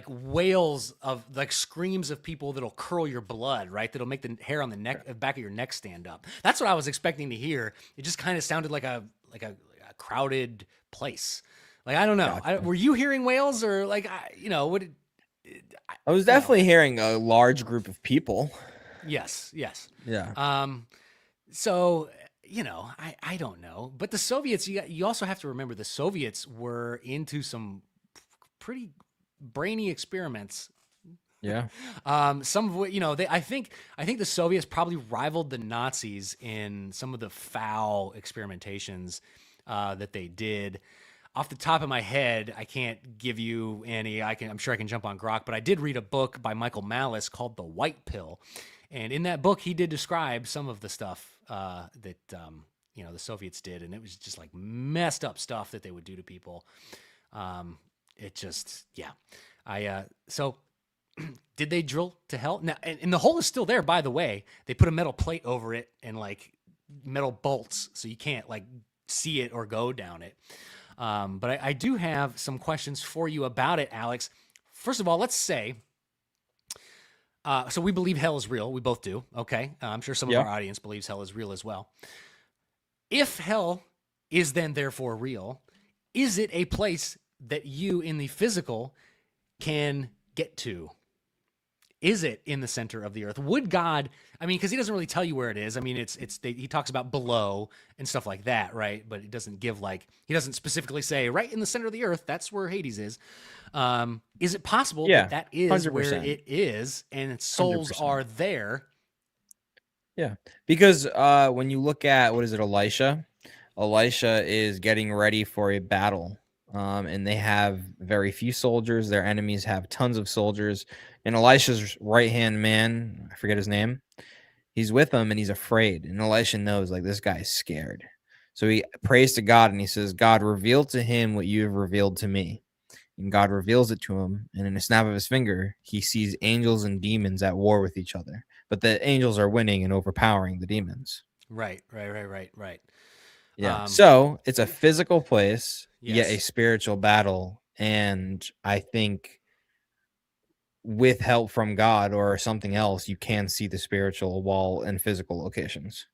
wails of like screams of people that'll curl your blood, right? That'll make the hair on the neck, back of your neck stand up. That's what I was expecting to hear. It just kind of sounded like a crowded place. Like, I don't know. Gotcha. Were you hearing wails or like, what? I was definitely hearing a large group of people. Yes. Yeah. So, I don't know. But the Soviets, you also have to remember the Soviets were into some pretty brainy experiments. Yeah. Some of what, I think the Soviets probably rivaled the Nazis in some of the foul experimentations that they did. Off the top of my head, I can't give you any. I'm sure I can jump on Grok, but I did read a book by Michael Malice called The White Pill. And in that book, he did describe some of the stuff that the Soviets did, and it was just like messed up stuff that they would do to people. So did they drill to hell? Now, and the hole is still there, by the way. They put a metal plate over it and like metal bolts, so you can't like see it or go down it. But I do have some questions for you about it, Alex. First of all, let's say. So we believe hell is real. We both do. Okay. I'm sure some of our audience believes hell is real as well. If hell is then therefore real? Is it a place that you in the physical can get to? Is it in the center of the earth? Would God, I mean, because he doesn't really tell you where it is. I mean, he talks about below and stuff like that, right? But it doesn't give he doesn't specifically say right in the center of the earth, that's where Hades is. Is it possible that is 100%. where it is and its souls 100%. are there? Yeah, because when you look at, Elisha is getting ready for a battle. And they have very few soldiers. Their enemies have tons of soldiers. And Elisha's right-hand man, I forget his name, he's with him and he's afraid. And Elisha knows, this guy's scared. So he prays to God and he says, God, reveal to him what you have revealed to me. And God reveals it to him. And in a snap of his finger, he sees angels and demons at war with each other. But the angels are winning and overpowering the demons. Right. Yeah. So it's a physical place, yet a Yes. spiritual battle. And I think with help from God or something else, you can see the spiritual wall in physical locations.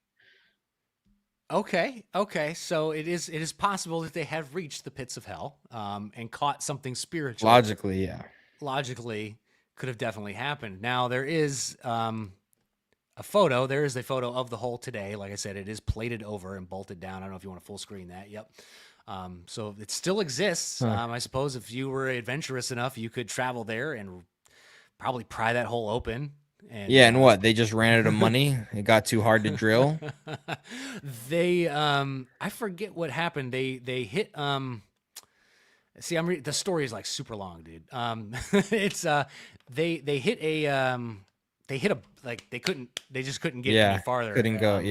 Okay. So it is possible that they have reached the pits of hell, and caught something spiritual. Logically, yeah. Logically, could have definitely happened. Now there is a photo. There is a photo of the hole today. Like I said, it is plated over and bolted down. I don't know if you want to full screen that. Yep. So it still exists. I suppose if you were adventurous enough, you could travel there and probably pry that hole open. And what? They just ran out of money? It got too hard to drill? They, I forget what happened. They hit, see, the story is super long, dude. It's, they hit they just couldn't get any farther. Couldn't go.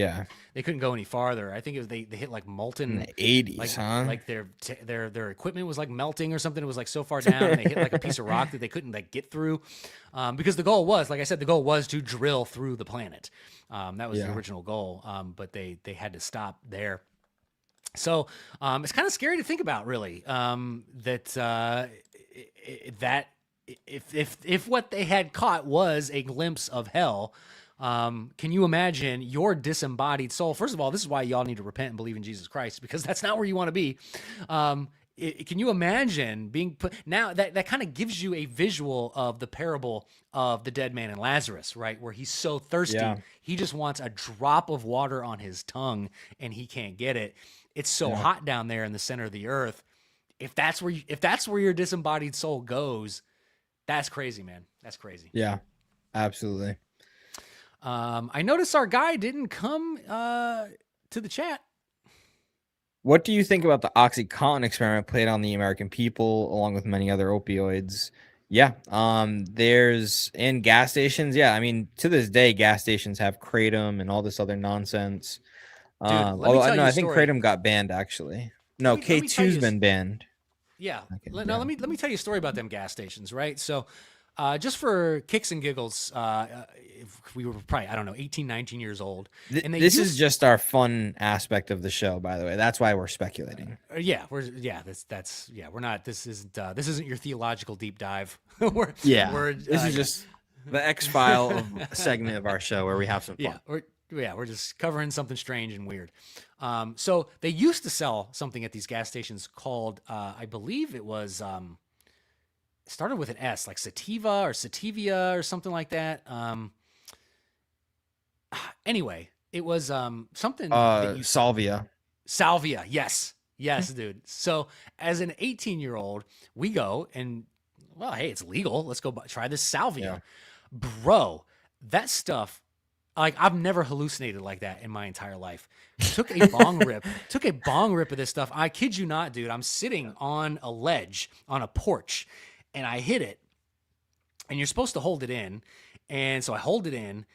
They couldn't go any farther. I think it was, they hit molten in the 80s, their equipment was melting or something. It was so far down and they hit a piece of rock that they couldn't get through. Because the goal was, like I said, to drill through the planet. That was the original goal. But they had to stop there. So it's kind of scary to think about, really, that if what they had caught was a glimpse of hell, can you imagine your disembodied soul? First of all, this is why y'all need to repent and believe in Jesus Christ, because that's not where you want to be. Can you imagine being put? Now that kind of gives you a visual of the parable of the dead man and Lazarus, right? Where he's so thirsty, he just wants a drop of water on his tongue and he can't get it. It's so hot down there in the center of the earth. If that's where your disembodied soul goes, that's crazy, man. That's crazy. Yeah, absolutely. I noticed our guy didn't come to the chat. What do you think about the OxyContin experiment played on the American people, along with many other opioids? Yeah, there's in gas stations. Yeah, I mean, to this day, gas stations have kratom and all this other nonsense. Dude, I think kratom got banned actually. No, K2's been banned. Yeah. Now let me tell you a story about them gas stations, right? So, just for kicks and giggles, if we were probably, I don't know, 18, 19 years old. And this is just our fun aspect of the show, by the way. That's why we're speculating. We're not, this isn't your theological deep dive. This is just the X-File segment of our show where we have some fun. We're just covering something strange and weird. So they used to sell something at these gas stations called, I believe it was, it started with an S, like sativa or sativia or something like that. Anyway, it was something. Salvia. Salvia, yes, dude. So as an 18-year-old, we go and, well, hey, it's legal. Let's go try this salvia, bro. That stuff. I've never hallucinated like that in my entire life. Took a bong rip of this stuff. I kid you not, dude. I'm sitting on a ledge on a porch and I hit it and you're supposed to hold it in. And so I hold it in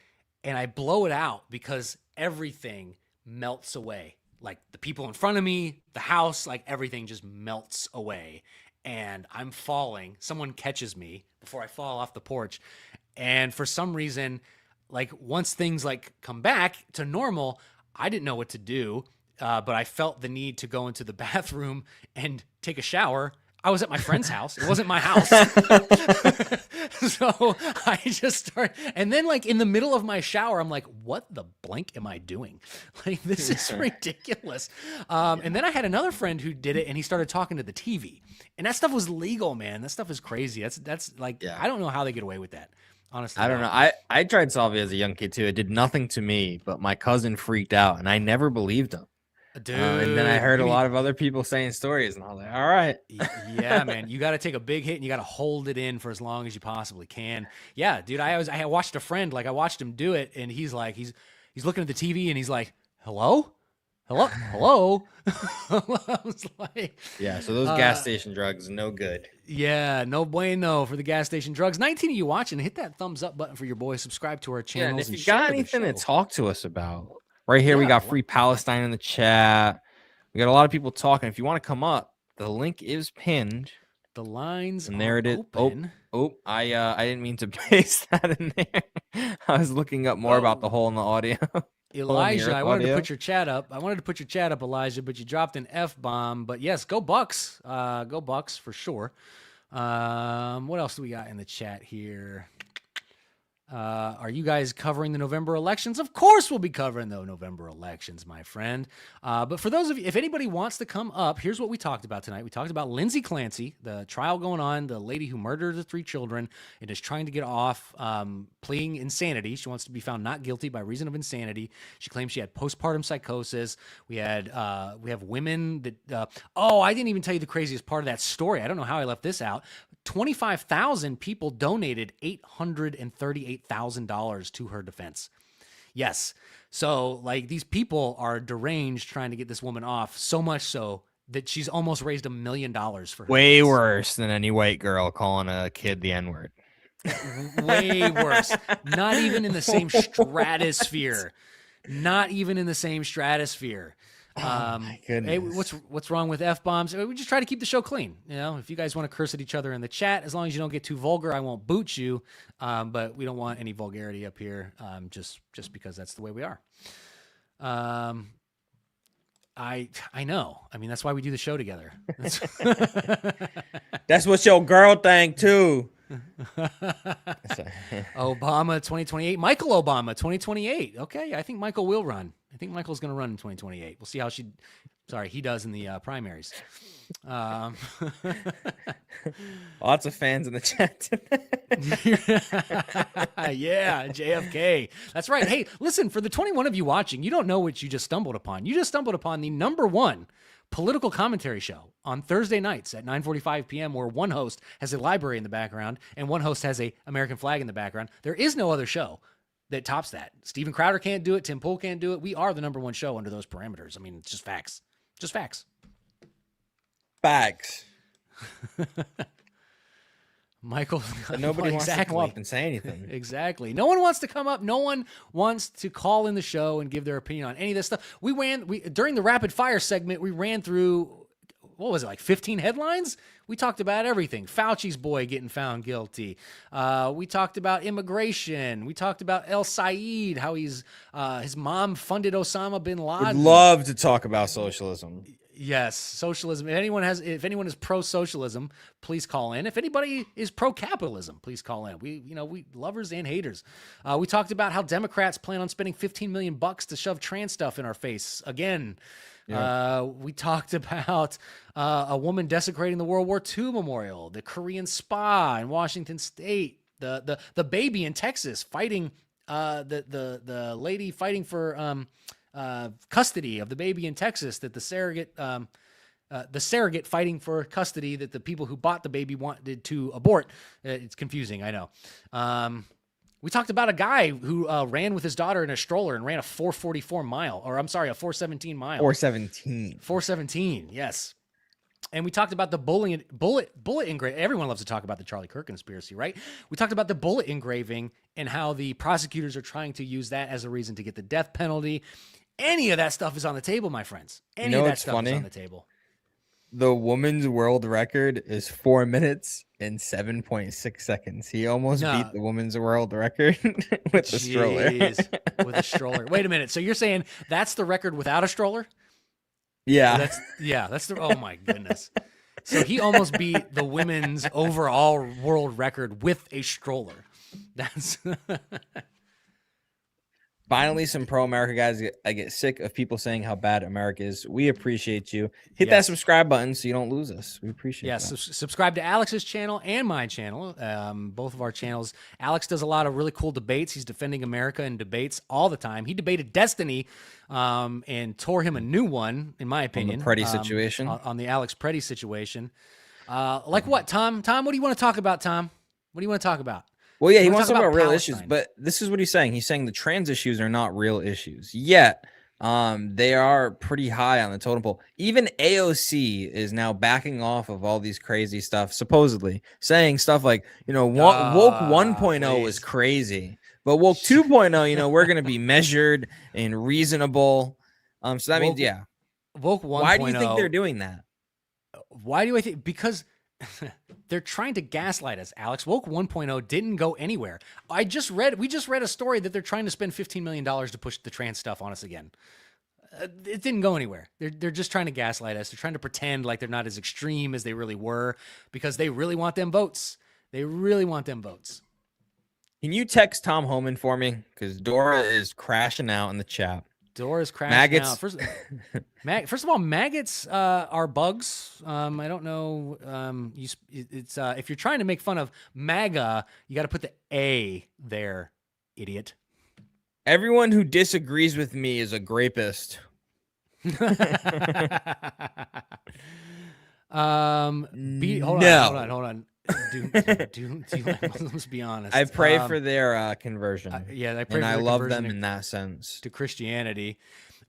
and I blow it out because everything melts away. Like the people in front of me, the house, everything just melts away. And I'm falling. Someone catches me before I fall off the porch. And for some reason, once things come back to normal, I didn't know what to do, but I felt the need to go into the bathroom and take a shower. I was at my friend's house. It wasn't my house. So I just started, and then like in the middle of my shower, I'm like, what the blank am I doing? Like, this is ridiculous. And then I had another friend who did it, and he started talking to the TV, and that stuff was legal, man. That stuff is crazy. That's like, I don't know how they get away with that. Honestly, I don't know. I tried Salvia as a young kid too. It did nothing to me, but my cousin freaked out, and I never believed him. Dude, and then I heard a lot of other people saying stories, and I was like, all right. Yeah, man, you got to take a big hit and you got to hold it in for as long as you possibly can. Yeah, dude, I watched a friend, like I watched him do it, and he's like, he's looking at the TV and he's like, hello? I was like, yeah, so those gas station drugs, no good. Yeah, no bueno for the gas station drugs. 19 of you watching, hit that thumbs up button for your boy. Subscribe to our channels. Yeah, and if you share got the anything to show. talk to us about, right here we got Free Palestine in the chat. We got a lot of people talking. If you want to come up, the link is pinned. The lines and there it is. open. I didn't mean to paste that in there. I was looking up more about the hole in the audio. Elijah, I wanted to put your chat up. Elijah, but you dropped an F-bomb. But yes, go Bucks. Go Bucks for sure. What else do we got in the chat here? Are you guys covering the November elections? Of course we'll be covering the November elections, my friend. But for those of you, if anybody wants to come up, here's what we talked about tonight. We talked about Lindsay Clancy, the trial going on, the lady who murdered the 3 children and is trying to get off pleading insanity. She wants to be found not guilty by reason of insanity. She claims she had postpartum psychosis. We have women that, I didn't even tell you the craziest part of that story. I don't know how I left this out. 25,000 people donated $838,000 to her defense. Yes. So like these people are deranged trying to get this woman off, so much so that she's almost raised $1 million for her. Way worse than any white girl calling a kid the N-word. Way worse. Not even in the same stratosphere. Not even in the same stratosphere. My goodness. Hey, what's wrong with F-bombs? We just try to keep the show clean. You know, if you guys want to curse at each other in the chat, as long as you don't get too vulgar, I won't boot you. But we don't want any vulgarity up here, just because that's the way we are. I know. I mean, that's why we do the show together. That's what your girl think too. Obama 2028. Michael Obama 2028. Okay, I think Michael will run. I think Michael's going to run in 2028. We'll see how he does in the primaries. Lots of fans in the chat. Yeah, JFK. That's right. Hey, listen, for the 21 of you watching, you don't know what you just stumbled upon. You just stumbled upon the #1 political commentary show on Thursday nights at 9:45 p.m. where one host has a library in the background and one host has a American flag in the background. There is no other show that tops that. Steven Crowder can't do it. Tim Pool can't do it. We are the #1 show under those parameters. I mean, it's just facts. Just facts. Facts. Michael, nobody wants to come up and say anything. Exactly. No one wants to come up. No one wants to call in the show and give their opinion on any of this stuff. During the rapid fire segment, we ran through, what was it, like 15 headlines? We talked about everything. Fauci's boy getting found guilty. We talked about immigration. We talked about El Said, how his mom funded Osama bin Laden. Would love to talk about socialism. Yes, socialism. If anyone is pro-socialism, please call in. If anybody is pro-capitalism, please call in. We lovers and haters. We talked about how Democrats plan on spending $15 million to shove trans stuff in our face again. Yeah. We talked about a woman desecrating the World War II memorial, the Korean spa in Washington State, the baby in Texas fighting the lady fighting for custody of the baby in Texas, that the surrogate fighting for custody that the people who bought the baby wanted to abort. It's confusing, I know. We talked about a guy who ran with his daughter in a stroller and ran a 417 mile. 417, yes. And we talked about the bullet engraving. Everyone loves to talk about the Charlie Kirk conspiracy, right? We talked about the bullet engraving and how the prosecutors are trying to use that as a reason to get the death penalty. Any of that stuff is on the table, my friends. Any of that stuff is on the table. The woman's world record is 4 minutes and 7.6 seconds. He almost beat the woman's world record with the stroller. With a stroller. Wait a minute. So you're saying that's the record without a stroller? Yeah. That's the, oh my goodness. So he almost beat the women's overall world record with a stroller. That's Finally, some pro-America guys. I get sick of people saying how bad America is. We appreciate you. Hit that subscribe button so you don't lose us. We appreciate that. Subscribe to Alex's channel and my channel, both of our channels. Alex does a lot of really cool debates. He's defending America in debates all the time. He debated Destiny and tore him a new one, in my opinion. On the Preddy situation. On the Alex Preddy situation. Like what, Tom? Tom, what do you want to talk about, Tom? What do you want to talk about? Well, yeah, he wants to talk about real Palestine. issues, but this is what he's saying. He's saying the trans issues are not real issues yet. They are pretty high on the totem pole. Even AOC is now backing off of all these crazy stuff, supposedly saying stuff like, woke 1.0 is crazy, but woke 2.0, we're going to be measured and reasonable. So that means, yeah. Woke 1.0. Why do you think they're doing that? Why do I think? Because they're trying to gaslight us, Alex. Woke 1.0 didn't go anywhere. We just read a story that they're trying to spend $15 million to push the trans stuff on us again. It didn't go anywhere. They're just trying to gaslight us. They're trying to pretend like they're not as extreme as they really were because they really want them votes. They really want them votes. Can you text Tom Homan for me? Because Dora is crashing out in the chat. Dora's crashing out. First of all, maggots are bugs. I don't know. If you're trying to make fun of MAGA, you got to put the A there, idiot. Everyone who disagrees with me is a grapist. Hold on. Do you like Muslims? Be honest. I pray for their conversion. I love them in that sense to Christianity.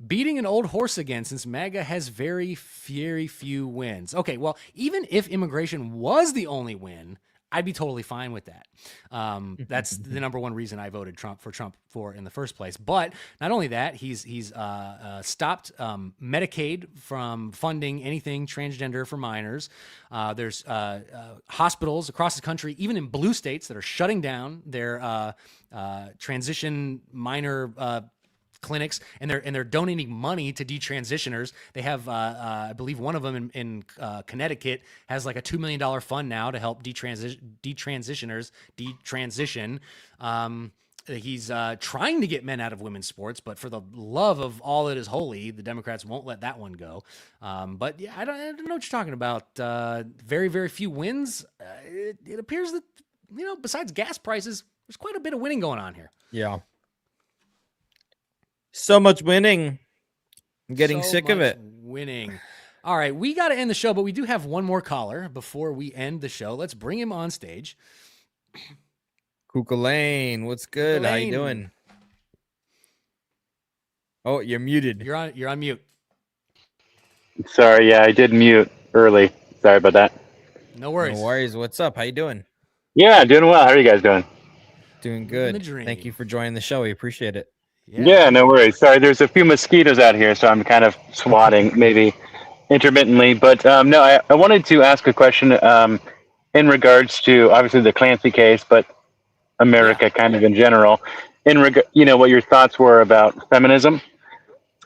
Beating an old horse again, since MAGA has very few wins. Okay, well, even if immigration was the only win, I'd be totally fine with that. That's the number one reason I voted Trump for in the first place. But not only that, he's stopped Medicaid from funding anything transgender for minors. There's hospitals across the country, even in blue states, that are shutting down their transition minor clinics, and they're donating money to detransitioners. They have, I believe, one of them in Connecticut has like a $2 million fund now to help detransitioners detransition. He's trying to get men out of women's sports, but for the love of all that is holy, the Democrats won't let that one go. But yeah, I don't know what you're talking about. Very few wins. It appears that, besides gas prices, there's quite a bit of winning going on here. Yeah. So much winning. I'm getting sick of it. Winning. All right, we got to end the show, but we do have one more caller before we end the show. Let's bring him on stage. Lane, what's good? How you doing? Oh, you're muted. You're on mute. Sorry, yeah, I did mute early. Sorry about that. No worries. No worries. What's up? How you doing? Yeah, doing well. How are you guys doing? Doing good. Thank you for joining the show. We appreciate it. Yeah, no worries. Sorry, there's a few mosquitoes out here, so I'm kind of swatting maybe intermittently. But no, I wanted to ask a question in regards to obviously the Clancy case, but America kind of in general. What your thoughts were about feminism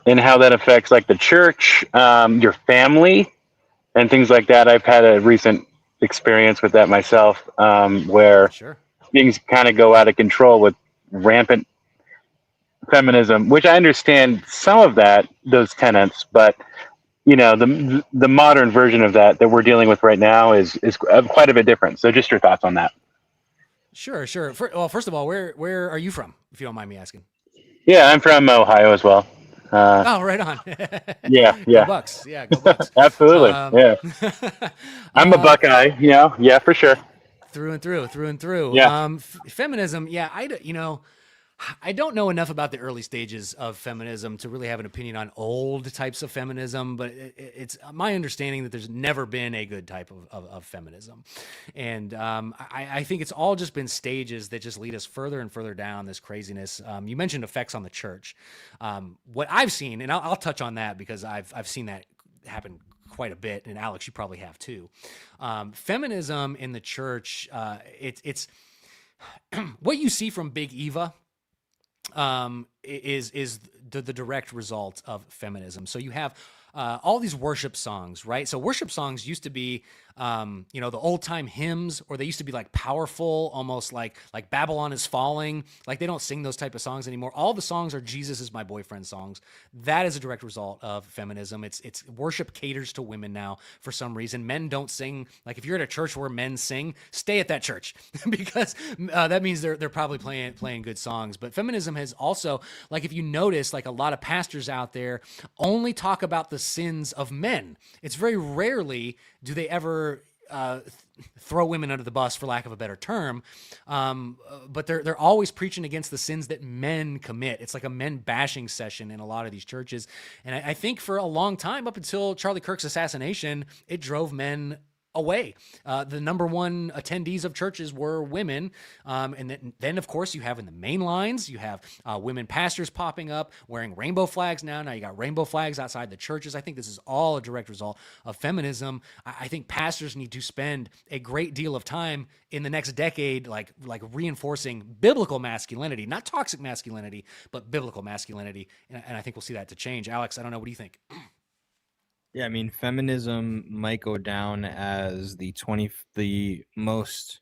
and how that affects like the church, your family, and things like that. I've had a recent experience with that myself, where things kind of go out of control with rampant feminism, which I understand some of those tenets, but the modern version of that we're dealing with right now is quite a bit different. So just your thoughts on that. Sure. First of all, where are you from, if you don't mind me asking? Yeah, I'm from Ohio as well. Right on. Yeah. Go Bucks. Yeah, go Bucks. Absolutely. Yeah. I'm a Buckeye. Yeah, for sure. Through and through. Yeah. Feminism. Yeah, I don't know enough about the early stages of feminism to really have an opinion on old types of feminism, but it's my understanding that there's never been a good type of feminism. And I think it's all just been stages that just lead us further and further down this craziness. You mentioned effects on the church. What I've seen, and I'll touch on that because I've seen that happen quite a bit, and Alex, you probably have too. Feminism in the church, it's what you see from Big Eva, is the direct result of feminism. So you have all these worship songs, right? So worship songs used to be, the old time hymns, or they used to be like powerful, almost like Babylon is Falling. Like they don't sing those type of songs anymore. All the songs are Jesus is my boyfriend songs. That is a direct result of feminism. It's worship caters to women now for some reason. Men don't sing. Like if you're at a church where men sing, stay at that church because that means they're probably playing good songs. But feminism has also, like if you notice, like a lot of pastors out there only talk about the sins of men. It's very rarely do they ever throw women under the bus, for lack of a better term, but they're always preaching against the sins that men commit. It's like a men bashing session in a lot of these churches, and I think for a long time, up until Charlie Kirk's assassination, it drove men away. The number one attendees of churches were women. And then of course you have in the main lines, you have women pastors popping up wearing rainbow flags now. Now you got rainbow flags outside the churches. I think this is all a direct result of feminism. I think pastors need to spend a great deal of time in the next decade, like reinforcing biblical masculinity, not toxic masculinity, but biblical masculinity. And I think we'll see that to change. Alex, I don't know. What do you think? Yeah, I mean, feminism might go down as the most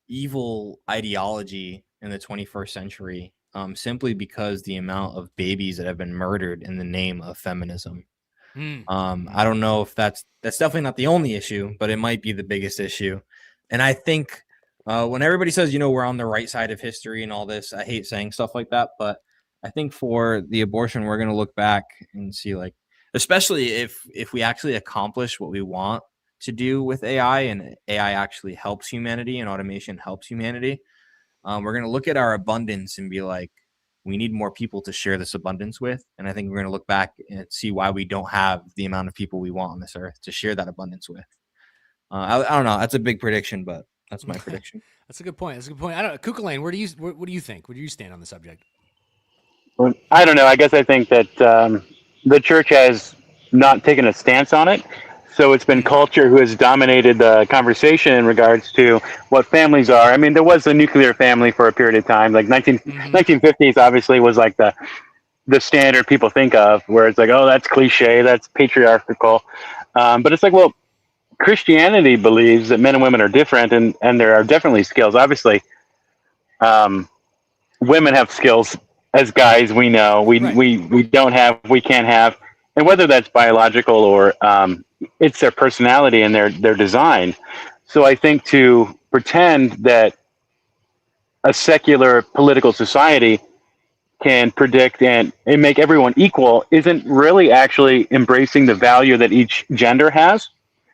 evil ideology in the 21st century, simply because the amount of babies that have been murdered in the name of feminism. I don't know if that's definitely not the only issue, but it might be the biggest issue. And I think when everybody says, we're on the right side of history and all this, I hate saying stuff like that, but I think for the abortion, we're going to look back and see, like, especially if we actually accomplish what we want to do with AI, and AI actually helps humanity and automation helps humanity, we're going to look at our abundance and be like, we need more people to share this abundance with. And I think we're going to look back and see why we don't have the amount of people we want on this earth to share that abundance with. I don't know. That's a big prediction, but that's my prediction. That's a good point. I don't know. Kukulane, what do you think? Where do you stand on the subject? Well, I don't know. I guess I think that the church has not taken a stance on it. So it's been culture who has dominated the conversation in regards to what families are. I mean, there was a nuclear family for a period of time, like 1950s obviously was like the standard people think of, where it's like, oh, that's cliche, that's patriarchal. But it's like, well, Christianity believes that men and women are different, and there are definitely skills. Obviously, women have skills as guys. We know we don't have, we can't have, and whether that's biological or it's their personality and their design. So I think to pretend that a secular political society can predict and make everyone equal isn't really actually embracing the value that each gender has.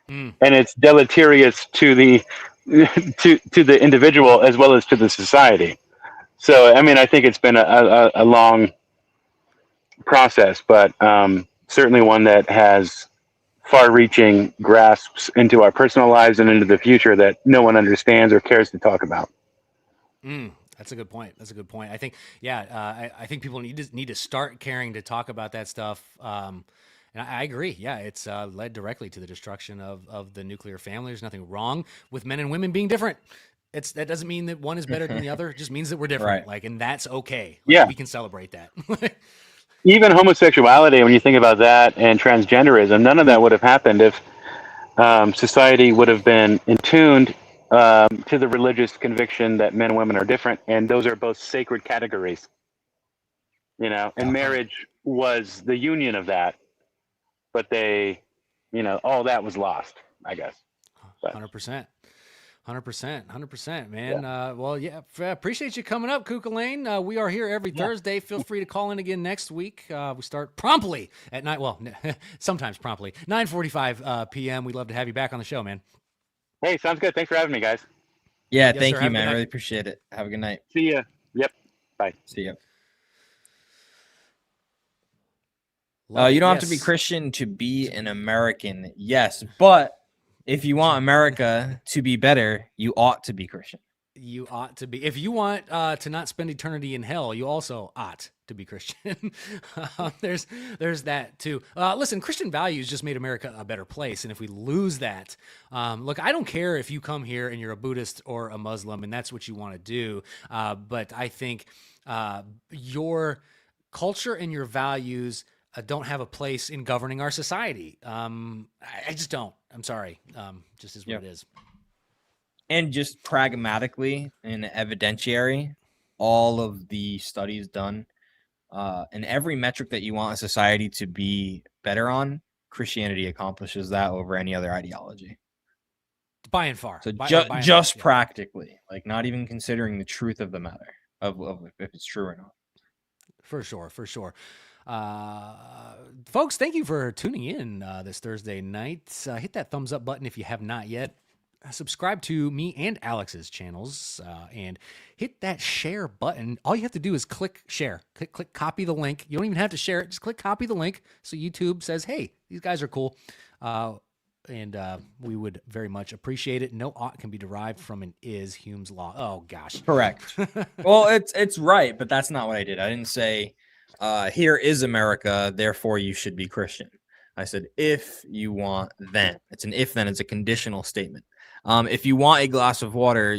And it's deleterious to the to the individual as well as to the society. So I mean, I think it's been a long process, but certainly one that has far-reaching grasps into our personal lives and into the future that no one understands or cares to talk about. That's a good point. I think, I think people need to start caring to talk about that stuff. And I agree. Yeah, it's led directly to the destruction of the nuclear family. There's nothing wrong with men and women being different. That doesn't mean that one is better than the other. It just means that we're different. Right. And that's okay. We can celebrate that. Even homosexuality, when you think about that, and transgenderism, none of that would have happened if society would have been attuned to the religious conviction that men and women are different, and those are both sacred categories. And marriage was the union of that, but all that was lost, I guess. 100%. 100%, man. Appreciate you coming up, Kukulane. We are here every Thursday. Feel free to call in again next week. We start promptly at night. Well, sometimes promptly, 9:45 p.m. We'd love to have you back on the show, man. Hey, sounds good. Thanks for having me, guys. Yeah, Yes, thank sir. you, Have a man. good I really night. appreciate it. Have a good night. See ya. Yep. Bye. See ya. You don't have to be Yes. Christian to be an American. Yes, but if you want America to be better, you ought to be Christian. You ought to be. If you want to not spend eternity in hell, you also ought to be Christian. There's that too. Listen, Christian values just made America a better place, and if we lose that, look, I don't care if you come here and you're a Buddhist or a Muslim, and that's what you want to do. But I think your culture and your values don't have a place in governing our society. I just don't. I'm sorry. Just is what it is. And just pragmatically and evidentiary, all of the studies done and every metric that you want a society to be better on, Christianity accomplishes that over any other ideology. By and far. So By just practically, like not even considering the truth of the matter of if it's true or not. For sure. Folks, thank you for tuning in this Thursday night. Hit that thumbs up button if you have not yet. Subscribe to me and Alex's channels and hit that share button. All you have to do is click share. Click copy the link. You don't even have to share it. Just click copy the link so YouTube says, hey, these guys are cool. And we would very much appreciate it. No ought can be derived from an is Hume's law. Oh, gosh. Correct. Well, it's right, but that's not what I did. I didn't say, here is America, therefore you should be Christian. I said, if you want, then. It's an if then. It's a conditional statement. If you want a glass of water,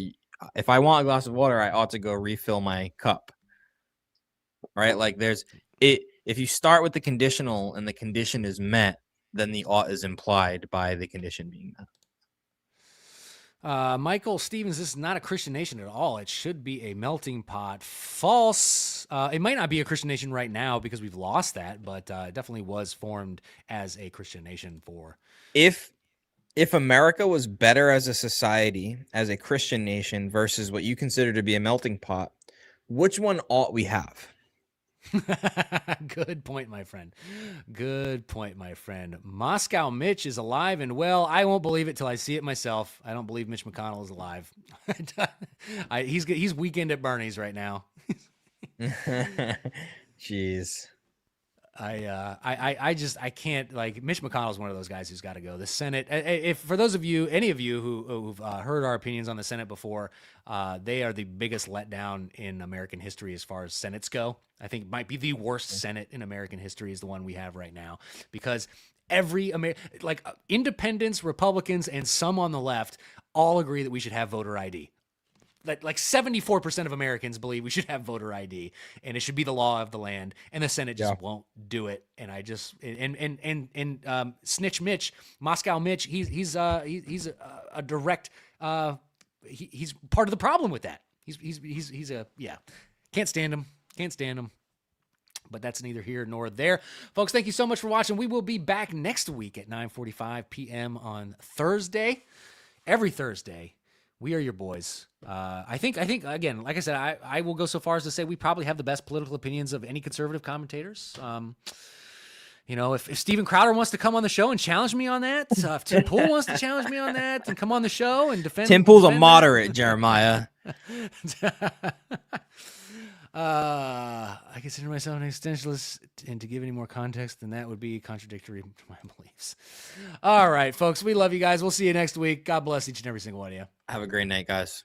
if I want a glass of water, I ought to go refill my cup. Right? Like there's it. If you start with the conditional and the condition is met, then the ought is implied by the condition being met. Michael Stevens, this is not a Christian nation at all. It should be a melting pot. False. It might not be a Christian nation right now because we've lost that, but it definitely was formed as a Christian nation for. If America was better as a society, as a Christian nation versus what you consider to be a melting pot, which one ought we have? Good point, my friend. Good point, my friend. Moscow Mitch is alive and well. I won't believe it till I see it myself. I don't believe Mitch McConnell is alive. He's weekend at Bernie's right now. Jeez. I can't, like, Mitch McConnell is one of those guys who's got to go. The Senate, if for those of you, any of you who've heard our opinions on the Senate before, they are the biggest letdown in American history as far as Senates go. I think might be the worst Senate in American history is the one we have right now, because independents, Republicans, and some on the left all agree that we should have voter ID. Like 74% of Americans believe we should have voter ID and it should be the law of the land, and the Senate just won't do it. And I just, Snitch Mitch, Moscow Mitch, he's a direct, he's part of the problem with that. Can't stand him. But that's neither here nor there. Folks, thank you so much for watching. We will be back next week at 9:45 p.m. on Thursday. Every Thursday. We are your boys. I think again, like I said, I will go so far as to say we probably have the best political opinions of any conservative commentators. If Steven Crowder wants to come on the show and challenge me on that, if Tim Pool wants to challenge me on that and come on the show and defend. Tim Pool's a moderate, Jeremiah. I consider myself an existentialist, and to give any more context than that would be contradictory to my beliefs. All right, folks, we love you guys. We'll see you next week. God bless each and every single one of you. Have a great night, guys.